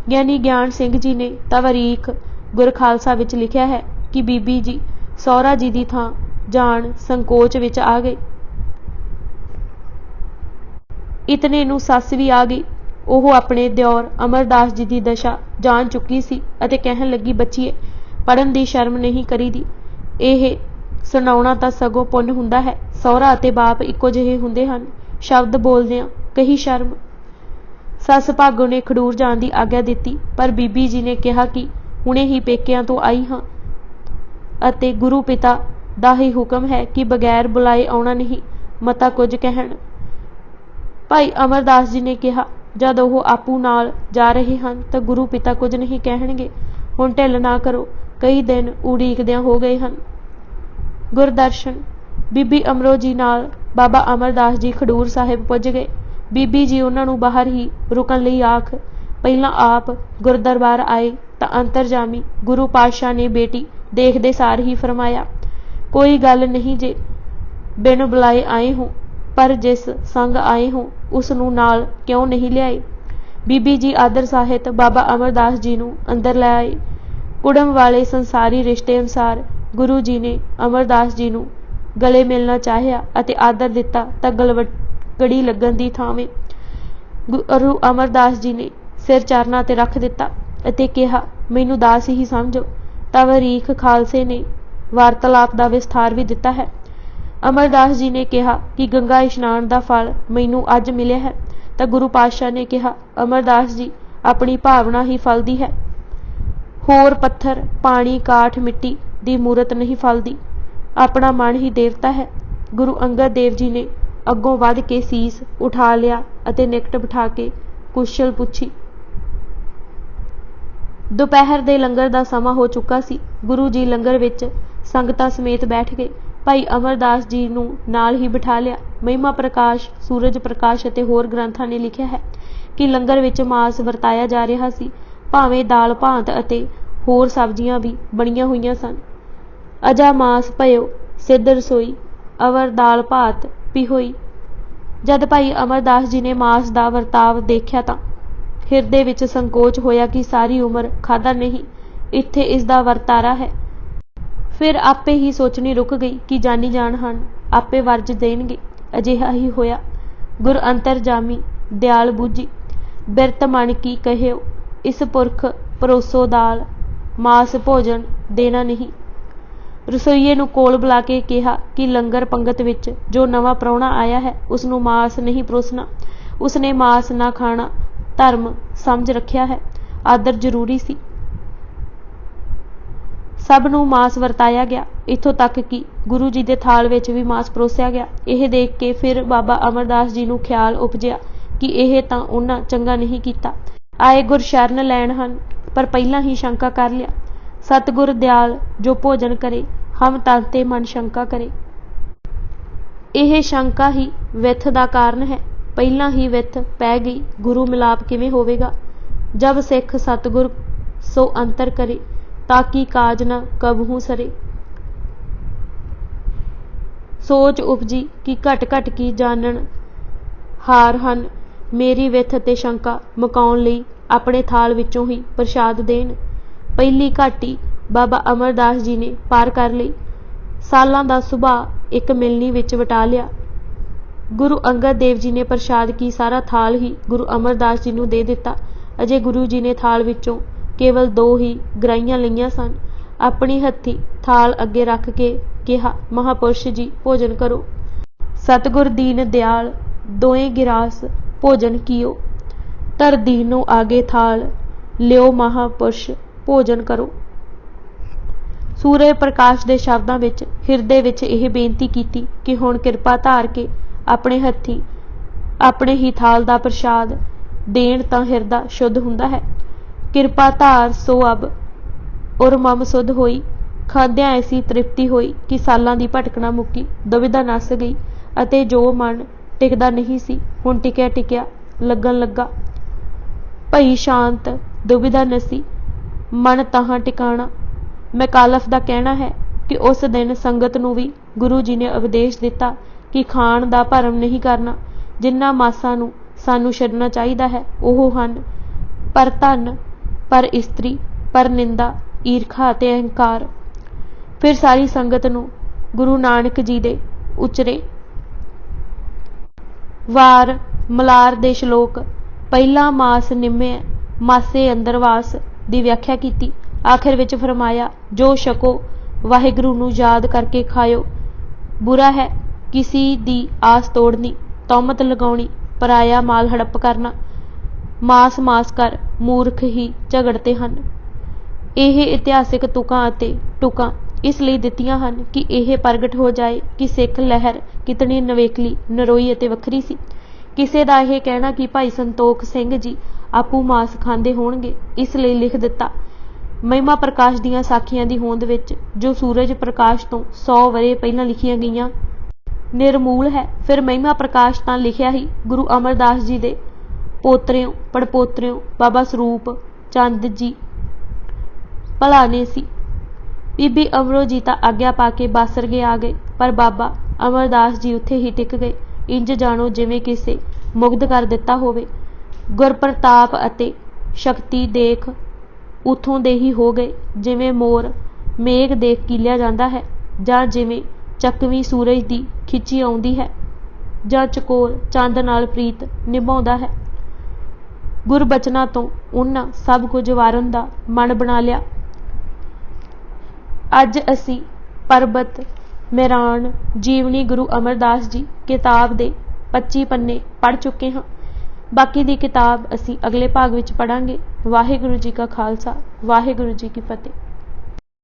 ਗਿਆਨੀ ਗਿਆਨ ਸਿੰਘ ਜੀ ਨੇ ਤਵਾਰੀਖ ਗੁਰ ਖਾਲਸਾ ਵਿੱਚ ਲਿਖਿਆ ਹੈ ਕਿ ਬੀਬੀ ਜੀ ਸਹੁਰਾ ਜੀ ਦੀ ਥਾਂ ਜਾਣ ਸੰਕੋਚ ਵਿੱਚ ਆ ਗਏ। ਇਤਨੇ ਨੂੰ ਸੱਸ ਵੀ ਆ ਗਈ। ਉਹ ਆਪਣੇ ਦਿਓਰ ਅਮਰਦਾਸ ਜੀ ਦੀ ਦਸ਼ਾ ਜਾਣ ਚੁੱਕੀ ਸੀ ਅਤੇ ਕਹਿਣ ਲੱਗੀ, ਬੱਚੀਏ, ਪੜ੍ਹਨ ਦੀ ਸ਼ਰਮ ਨਹੀਂ ਕਰੀਦੀ। ਇਹ ਸੁਣਾਉਣਾ ਤਾਂ ਸਗੋਂ ਪੁੰਨ ਹੁੰਦਾ ਹੈ। ਸਹੁਰਾ ਅਤੇ ਬਾਪ ਇੱਕੋ ਜਿਹੇ ਹੁੰਦੇ ਹਨ। ਸ਼ਬਦ ਬੋਲਦਿਆਂ ਕਹੀ ਸ਼ਰਮ। ਸੱਸ ਭਾਗੋ ਨੇ ਖਡੂਰ ਜਾਣ ਦੀ ਆਗਿਆ ਦਿੱਤੀ, ਪਰ ਬੀਬੀ ਜੀ ਨੇ ਕਿਹਾ ਕਿ ਹੁਣੇ ਹੀ ਪੇਕਿਆਂ ਤੋਂ ਆਈ ਹਾਂ ਅਤੇ ਗੁਰੂ ਪਿਤਾ ਦਾ ਹੀ ਹੁਕਮ ਹੈ ਕਿ ਬਗੈਰ ਬੁਲਾਏ ਆਉਣਾ ਨਹੀਂ। ਮਤਾ ਕੁਝ ਕਹਿਣ। ਭਾਈ ਅਮਰਦਾਸ ਜੀ ਨੇ ਕਿਹਾ, ਜਦ ਉਹ ਆਪੂ ਨਾਲ ਜਾ ਰਹੇ ਹਨ ਤਾਂ ਗੁਰੂ ਪਿਤਾ ਕੁਝ ਨਹੀਂ ਕਹਿਣਗੇ। ਹੁਣ ਢਿੱਲ ਨਾ ਕਰੋ, ਕਈ ਦਿਨ ਉਡੀਕਦਿਆਂ ਹੋ ਗਏ ਹਨ। ਗੁਰਦਰਸ਼ਨ। ਬੀਬੀ ਅਮਰੋ ਜੀ ਨਾਲ ਬਾਬਾ ਅਮਰਦਾਸ ਜੀ ਖਡੂਰ ਸਾਹਿਬ ਪੁੱਜ ਗਏ। ਬੀਬੀ ਜੀ ਉਹਨਾਂ ਨੂੰ ਬਾਹਰ ਹੀ ਰੁਕਣ ਲਈ ਆਖ ਪਹਿਲਾਂ ਆਪ ਗੁਰਦਰਬਾਰ ਆਏ ਤਾਂ ਅੰਤਰਜਾਮੀ ਗੁਰੂ ਪਾਤਸ਼ਾਹ ਨੇ ਬੇਟੀ ਦੇਖਦੇ ਸਾਰ ਹੀ ਫਰਮਾਇਆ, ਕੋਈ ਗੱਲ ਨਹੀਂ ਜੇ ਬਿਨ ਬੁਲਾਏ ਆਏ ਹੋ, ਪਰ ਜਿਸ ਸੰਗ ਆਏ ਹੋ ਉਸ ਨੂੰ ਨਾਲ ਕਿਉਂ ਨਹੀਂ ਲਿਆਏ। ਬੀਬੀ ਜੀ ਆਦਰ ਸਾਹਿਤ ਬਾਬਾ ਅਮਰਦਾਸ ਜੀ ਨੂੰ ਅੰਦਰ ਲੈ ਆਏ। ਕੁੜਮ ਵਾਲੇ ਸੰਸਾਰੀ ਰਿਸ਼ਤੇ ਅਨੁਸਾਰ ਗੁਰੂ ਜੀ ਨੇ ਅਮਰਦਾਸ ਜੀ ਨੂੰ ਗਲੇ ਮਿਲਣਾ ਚਾਹਿਆ ਅਤੇ ਆਦਰ ਦਿੱਤਾ ਤਾਂ ਗਲਵਕੜੀ ਲੱਗਣ ਦੀ ਥਾਵੇਂ ਗੁਰੂ ਅਮਰਦਾਸ ਜੀ ਨੇ ਸਿਰ ਚਰਨਾਂ ਤੇ ਰੱਖ ਦਿੱਤਾ ਅਤੇ ਕਿਹਾ, ਮੈਨੂੰ ਦਾਸ ਹੀ ਸਮਝੋ। ਤਵਾਰੀਖ ਖਾਲਸੇ ਨੇ ਵਾਰਤਾਲਾਪ ਦਾ ਵਿਸਥਾਰ ਵੀ ਦਿੱਤਾ ਹੈ। ਅਮਰਦਾਸ ਜੀ ਨੇ ਕਿਹਾ ਕਿ ਗੰਗਾ ਇਸ਼ਨਾਨ ਦਾ ਫਲ ਮੈਨੂੰ ਅੱਜ ਮਿਲਿਆ ਹੈ ਤਾਂ ਗੁਰੂ ਪਾਤਸ਼ਾਹ ਨੇ ਕਿਹਾ, ਅਮਰਦਾਸ ਜੀ, ਆਪਣੀ ਭਾਵਨਾ ਹੀ ਫਲਦੀ ਹੈ, ਹੋਰ ਪੱਥਰ, ਪਾਣੀ, ਕਾਠ, ਮਿੱਟੀ ਦੀ ਮੂਰਤ ਨਹੀਂ ਫਲਦੀ, ਆਪਣਾ ਮਨ ਹੀ ਦੇਵਤਾ ਹੈ। ਗੁਰੂ ਅੰਗਦ ਦੇਵ ਜੀ ਨੇ ਅੱਗੋਂ ਵੱਧ ਕੇ ਸੀਸ ਉਠਾ ਲਿਆ ਅਤੇ ਨਿਕਟ ਬਿਠਾ ਕੇ ਕੁਸ਼ਲ ਪੁੱਛੀ। ਦੁਪਹਿਰ ਦੇ ਲੰਗਰ ਦਾ ਸਮਾਂ ਹੋ ਚੁੱਕਾ ਸੀ। ਗੁਰੂ ਜੀ ਲੰਗਰ ਵਿੱਚ ਸੰਗਤਾਂ ਸਮੇਤ ਬੈਠ ਗਏ। ਭਾਈ ਅਮਰਦਾਸ ਜੀ ਨੂੰ ਨਾਲ ਹੀ ਬਿਠਾ ਲਿਆ। ਮਹਿਮਾ ਪ੍ਰਕਾਸ਼, ਸੂਰਜ ਪ੍ਰਕਾਸ਼ ਅਤੇ ਹੋਰ ਗ੍ਰੰਥਾਂ ਨੇ ਲਿਖਿਆ ਹੈ ਕਿ ਲੰਗਰ ਵਿੱਚ ਮਾਸ ਵਰਤਾਇਆ ਜਾ ਰਿਹਾ ਸੀ। ਭਾਵੇਂ ਦਾਲ ਭਾਂਤ ਅਤੇ ਹੋਰ ਸਬਜ਼ੀਆਂ ਵੀ ਬਣੀਆਂ ਹੋਈਆਂ ਸਨ। ਅਜਾ ਮਾਸ ਭਇਓ ਸਿੱਧ ਰਸੋਈ, ਅਵਰ ਦਾਲ ਭਾਤ ਪੀ ਹੋਈ। ਜਦ ਭਾਈ ਅਮਰਦਾਸ ਜੀ ਨੇ ਮਾਸ ਦਾ ਵਰਤਾਵ ਦੇਖਿਆ ਤਾਂ ਹਿਰਦੇ ਵਿੱਚ ਸੰਕੋਚ ਹੋਇਆ ਕਿ ਸਾਰੀ ਉਮਰ ਖਾਧਾ ਨਹੀਂ, ਇੱਥੇ ਇਸ ਦਾ ਵਰਤਾਰਾ ਹੈ। ਫਿਰ ਆਪੇ ਹੀ ਸੋਚਣੀ ਰੁਕ ਗਈ ਕਿ ਜਾਨੀ ਜਾਨ ਹਨ, ਆਪੇ ਵਰਜ ਦੇਣਗੇ। ਅਜਿਹਾ ਹੀ ਹੋਇਆ। ਗੁਰ ਅੰਤਰਜਾਮੀ ਦਿਆਲ ਬੂਝੀ, ਬਿਰਤ ਮਨ ਕੀ ਕਹਿਓ, ਇਸ ਪੁਰਖ ਪਰੋਸੋ ਦਾਲ, ਮਾਸ ਭੋਜਨ ਦੇਣਾ ਨਹੀਂ। ਰਸੋਈਏ ਨੂੰ ਕੋਲ ਬੁਲਾ ਕੇ ਕਿਹਾ ਕਿ ਲੰਗਰ ਪੰਗਤ ਵਿੱਚ ਜੋ ਨਵਾਂ ਪ੍ਰਾਹੁਣਾ ਆਇਆ ਹੈ ਉਸ ਨੂੰ ਮਾਸ ਨਹੀਂ ਪਰੋਸਣਾ। ਉਸਨੇ ਮਾਸ ਨਾ ਖਾਣਾ ਧਰਮ ਸਮਝ ਰੱਖਿਆ ਹੈ, ਆਦਰ ਜ਼ਰੂਰੀ ਸੀ। ਸਭ ਨੂੰ ਮਾਸ ਵਰਤਾਇਆ ਗਿਆ, ਇੱਥੋਂ ਤੱਕ ਕਿ ਗੁਰੂ ਜੀ ਦੇ ਥਾਲ ਵਿੱਚ ਵੀ ਮਾਸ ਪਰੋਸਿਆ ਗਿਆ। ਇਹ ਦੇਖ ਕੇ ਫਿਰ ਬਾਬਾ ਅਮਰਦਾਸ ਜੀ ਨੂੰ ਖਿਆਲ ਉਪਜਿਆ ਕਿ ਇਹ ਤਾਂ ਉਹਨਾਂ ਚੰਗਾ ਨਹੀਂ ਕੀਤਾ। ਆਏ ਗੁਰ ਸ਼ਰਨ ਲੈਣ ਹਨ, ਪਰ ਪਹਿਲਾਂ ਹੀ ਸ਼ੰਕਾ ਕਰ ਲਿਆ। ਸਤਿਗੁਰ ਦਿਆਲ ਜੋ ਭੋਜਨ ਕਰੇ, ਹਮ ਤਨ ਤੇ ਮਨ ਸ਼ੰਕਾ ਕਰੇ। ਇਹ ਸ਼ੰਕਾ ਹੀ ਵਿਥ ਦਾ ਕਾਰਨ ਹੈ। ਪਹਿਲਾਂ ਹੀ ਵਿਥ ਪੈ ਗਈ, ਗੁਰੂ ਮਿਲਾਪ ਕਿਵੇਂ ਹੋਵੇਗਾ। ਜਬ ਸਿੱਖ ਸਤਿਗੁਰ ਸੋ ਅੰਤਰ ਕਰੇ, ਤਾਕੀ ਕਾਜ ਨਾ ਕਬਹੂ ਸਰੇ। ਸੋਚ ਉਪਜੀ ਕਿ ਘਟ ਘਟ ਕੀ ਜਾਣਨ ਹਾਰ ਹਨ, ਮੇਰੀ ਵਿਥ ਅਤੇ ਸ਼ੰਕਾ ਮੁਕਾਉਣ ਲਈ ਆਪਣੇ ਥਾਲ ਵਿੱਚੋਂ ਹੀ ਪ੍ਰਸ਼ਾਦ ਦੇਣ। ਪਹਿਲੀ ਘਾਟੀ ਬਾਬਾ ਅਮਰਦਾਸ ਜੀ ਨੇ ਪਾਰ ਕਰ ਲਈ। ਸਾਲਾਂ ਦਾ ਸੁਭਾਅ ਇੱਕ ਮਿਲਣੀ ਵਿੱਚ ਵਟਾ ਲਿਆ। ਗੁਰੂ ਅੰਗਦ ਦੇਵ ਜੀ ਨੇ ਪ੍ਰਸ਼ਾਦ ਕੀ ਸਾਰਾ ਥਾਲ ਹੀ ਗੁਰੂ ਅਮਰਦਾਸ ਜੀ ਨੂੰ ਦੇ ਦਿੱਤਾ। ਅਜੇ ਗੁਰੂ ਜੀ ਨੇ ਥਾਲ ਵਿੱਚੋਂ ਕੇਵਲ 2 ਹੀ ਗਰਾਈਆਂ ਲਈਆਂ ਸਨ। ਆਪਣੀ ਹੱਥੀ ਥਾਲ ਅੱਗੇ ਰੱਖ ਕੇ ਕਿਹਾ, ਮਹਾਂਪੁਰਸ਼ ਜੀ ਭੋਜਨ ਕਰੋ। ਸਤਿਗੁਰ ਦੀਨ ਦਿਆਲ ਦੋਏ ਗਿਰਾਸ ਭੋਜਨ ਕੀਓ, ਧਰ ਦੀਨੋ ਆਗੇ ਥਾਲ, ਲਿਓ ਮਹਾਂਪੁਰਸ਼ ਭੋਜਨ ਕਰੋ। ਸੂਰਜ ਪ੍ਰਕਾਸ਼ ਦੇ ਸ਼ਬਦਾਂ ਵਿੱਚ ਹਿਰਦੇ ਵਿੱਚ ਇਹ ਬੇਨਤੀ ਕੀਤੀ ਕਿ ਹੁਣ ਕਿਰਪਾ ਧਾਰ ਕੇ ਆਪਣੇ ਹੱਥੀਂ ਆਪਣੇ ਹੀ ਥਾਲ ਦਾ ਪ੍ਰਸ਼ਾਦ ਦੇਣ ਤਾਂ ਹਿਰਦਾ ਸ਼ੁੱਧ ਹੁੰਦਾ ਹੈ। ਕਿਰਪਾ ਧਾਰ ਸੋ ਅਬ ਉਰ ਮਮ ਸੁਧ ਹੋਈ। ਖਾਦਿਆਂ ਐਸੀ ਤ੍ਰਿਪਤੀ ਹੋਈ ਕਿ ਸਾਲਾਂ ਦੀ ਭਟਕਣਾ ਮੁੱਕੀ, ਦੁਵਿਧਾ ਨੱਸ ਗਈ ਅਤੇ ਜੋ ਮਨ ਟਿਕਦਾ ਨਹੀਂ ਸੀ ਹੁਣ ਟਿਕਿਆ ਟਿਕਿਆ ਲੱਗਣ ਲੱਗਾ। ਭਈ ਸ਼ਾਂਤ ਦੁਵਿਧਾ ਨਸੀ, ਮਨ ਤਾਹਾਂ ਟਿਕਾਣਾ। ਮੈਕਾਲਫ ਦਾ ਕਹਿਣਾ ਹੈ, कि उस दिन संगत नूं भी गुरु जी ने उपदेश दिता कि खाण दा भरम नहीं करना, जिन्हां मासां नूं सानूं छड्डना चाहीदा है ओह हन पर धन, पर इस्त्री, पर निंदा, ईरखा ते अहंकार। फिर सारी संगत नूं गुरु नानक जी दे उचरे वार मलार दे श्लोक पहला मास निम्मे मासे अंदर वास दी व्याख्या कीती। आखिर विच फरमाया, जो छको वाहिगुरू नूं याद करके खाओ। बुरा है किसी दी आस तोड़नी, तौमत लगाउणी, पराया माल हड़प करना। मास मास कर मूर्ख ही झगड़ते हन। ਇਹ ਇਤਿਹਾਸਿਕ ਤੁਕਾਂ ਅਤੇ ਟੁਕਾਂ ਇਸ ਲਈ ਦਿੱਤੀਆਂ ਹਨ ਕਿ ਇਹ ਪ੍ਰਗਟ ਹੋ ਜਾਏ ਕਿ ਸਿੱਖ ਲਹਿਰ ਕਿਤਨੀ ਨਵੇਕਲੀ, ਨਰੋਈ ਅਤੇ ਵੱਖਰੀ ਸੀ। ਕਿਸੇ ਦਾ ਇਹ ਕਹਿਣਾ ਕਿ ਭਾਈ ਸੰਤੋਖ ਸਿੰਘ ਜੀ ਆਪੂ ਮਾਸ ਖਾਂਦੇ ਹੋਣਗੇ, ਇਸ ਲਈ ਲਿਖ ਦਿੱਤਾ। ਮਹਿਮਾ ਪ੍ਰਕਾਸ਼ ਦੀਆਂ ਸਾਖੀਆਂ ਦੀ ਹੋਂਦ ਵਿੱਚ ਜੋ ਸੂਰਜ ਪ੍ਰਕਾਸ਼ ਤੋਂ 100 ਵਰ੍ਹੇ ਪਹਿਲਾਂ ਲਿਖੀਆਂ ਗਈਆਂ ਨਿਰਮੂਲ ਹੈ। ਫਿਰ ਮਹਿਮਾ ਪ੍ਰਕਾਸ਼ ਤਾਂ ਲਿਖਿਆ ਹੀ ਗੁਰੂ ਅਮਰਦਾਸ ਜੀ ਦੇ ਪੋਤਰਿਓਂ ਪੜਪੋਤਰਿਓਂ ਬਾਬਾ ਸਰੂਪ ਚੰਦ ਜੀ ਭਲਾ ਨੇ ਸੀ। ਬੀਬੀ ਅਮਰੋ ਜੀ ਤਾਂ ਆਗਿਆ ਪਾ ਕੇ ਬਾਸਰਗੇ ਆ ਗਏ, ਪਰ ਬਾਬਾ ਅਮਰਦਾਸ ਜੀ ਉੱਥੇ ਹੀ ਟਿਕ ਗਏ। ਇੰਜ ਜਾਣੋ ਜਿਵੇਂ ਕਿਸੇ ਮੁਗਧ ਕਰ ਦਿੱਤਾ ਹੋਵੇ। ਗੁਰਪ੍ਰਤਾਪ ਅਤੇ ਸ਼ਕਤੀ ਦੇਖ ਉੱਥੋਂ ਦੇ ਹੀ ਹੋ ਗਏ, ਜਿਵੇਂ ਮੋਰ ਮੇਘ ਦੇਖ ਕੀਲਿਆ ਜਾਂਦਾ ਹੈ, ਜਾਂ ਜਿਵੇਂ ਚੱਕਵੀਂ ਸੂਰਜ ਦੀ ਖਿੱਚੀ ਆਉਂਦੀ ਹੈ, ਜਾਂ ਚਕੋਰ ਚੰਦ ਨਾਲ ਪ੍ਰੀਤ ਨਿਭਾਉਂਦਾ ਹੈ। ਗੁਰਬਚਨਾਂ ਤੋਂ ਉਹਨਾਂ ਸਭ ਕੁਝ ਵਾਰਨ ਦਾ ਮਨ ਬਣਾ ਲਿਆ। ਅੱਜ ਅਸੀਂ ਪਰਬਤ ਮੈਰਾਨ ਜੀਵਨੀ ਗੁਰੂ ਅਮਰਦਾਸ ਜੀ ਕਿਤਾਬ ਦੇ 25 ਪੰਨੇ ਪੜ੍ਹ ਚੁੱਕੇ ਹਾਂ। ਬਾਕੀ ਦੀ ਕਿਤਾਬ ਅਸੀਂ ਅਗਲੇ ਭਾਗ ਵਿੱਚ ਪੜ੍ਹਾਂਗੇ। ਵਾਹਿਗੁਰੂ ਜੀ ਕਾ ਖਾਲਸਾ, ਵਾਹਿਗੁਰੂ ਜੀ ਕੀ ਫਤਿਹ।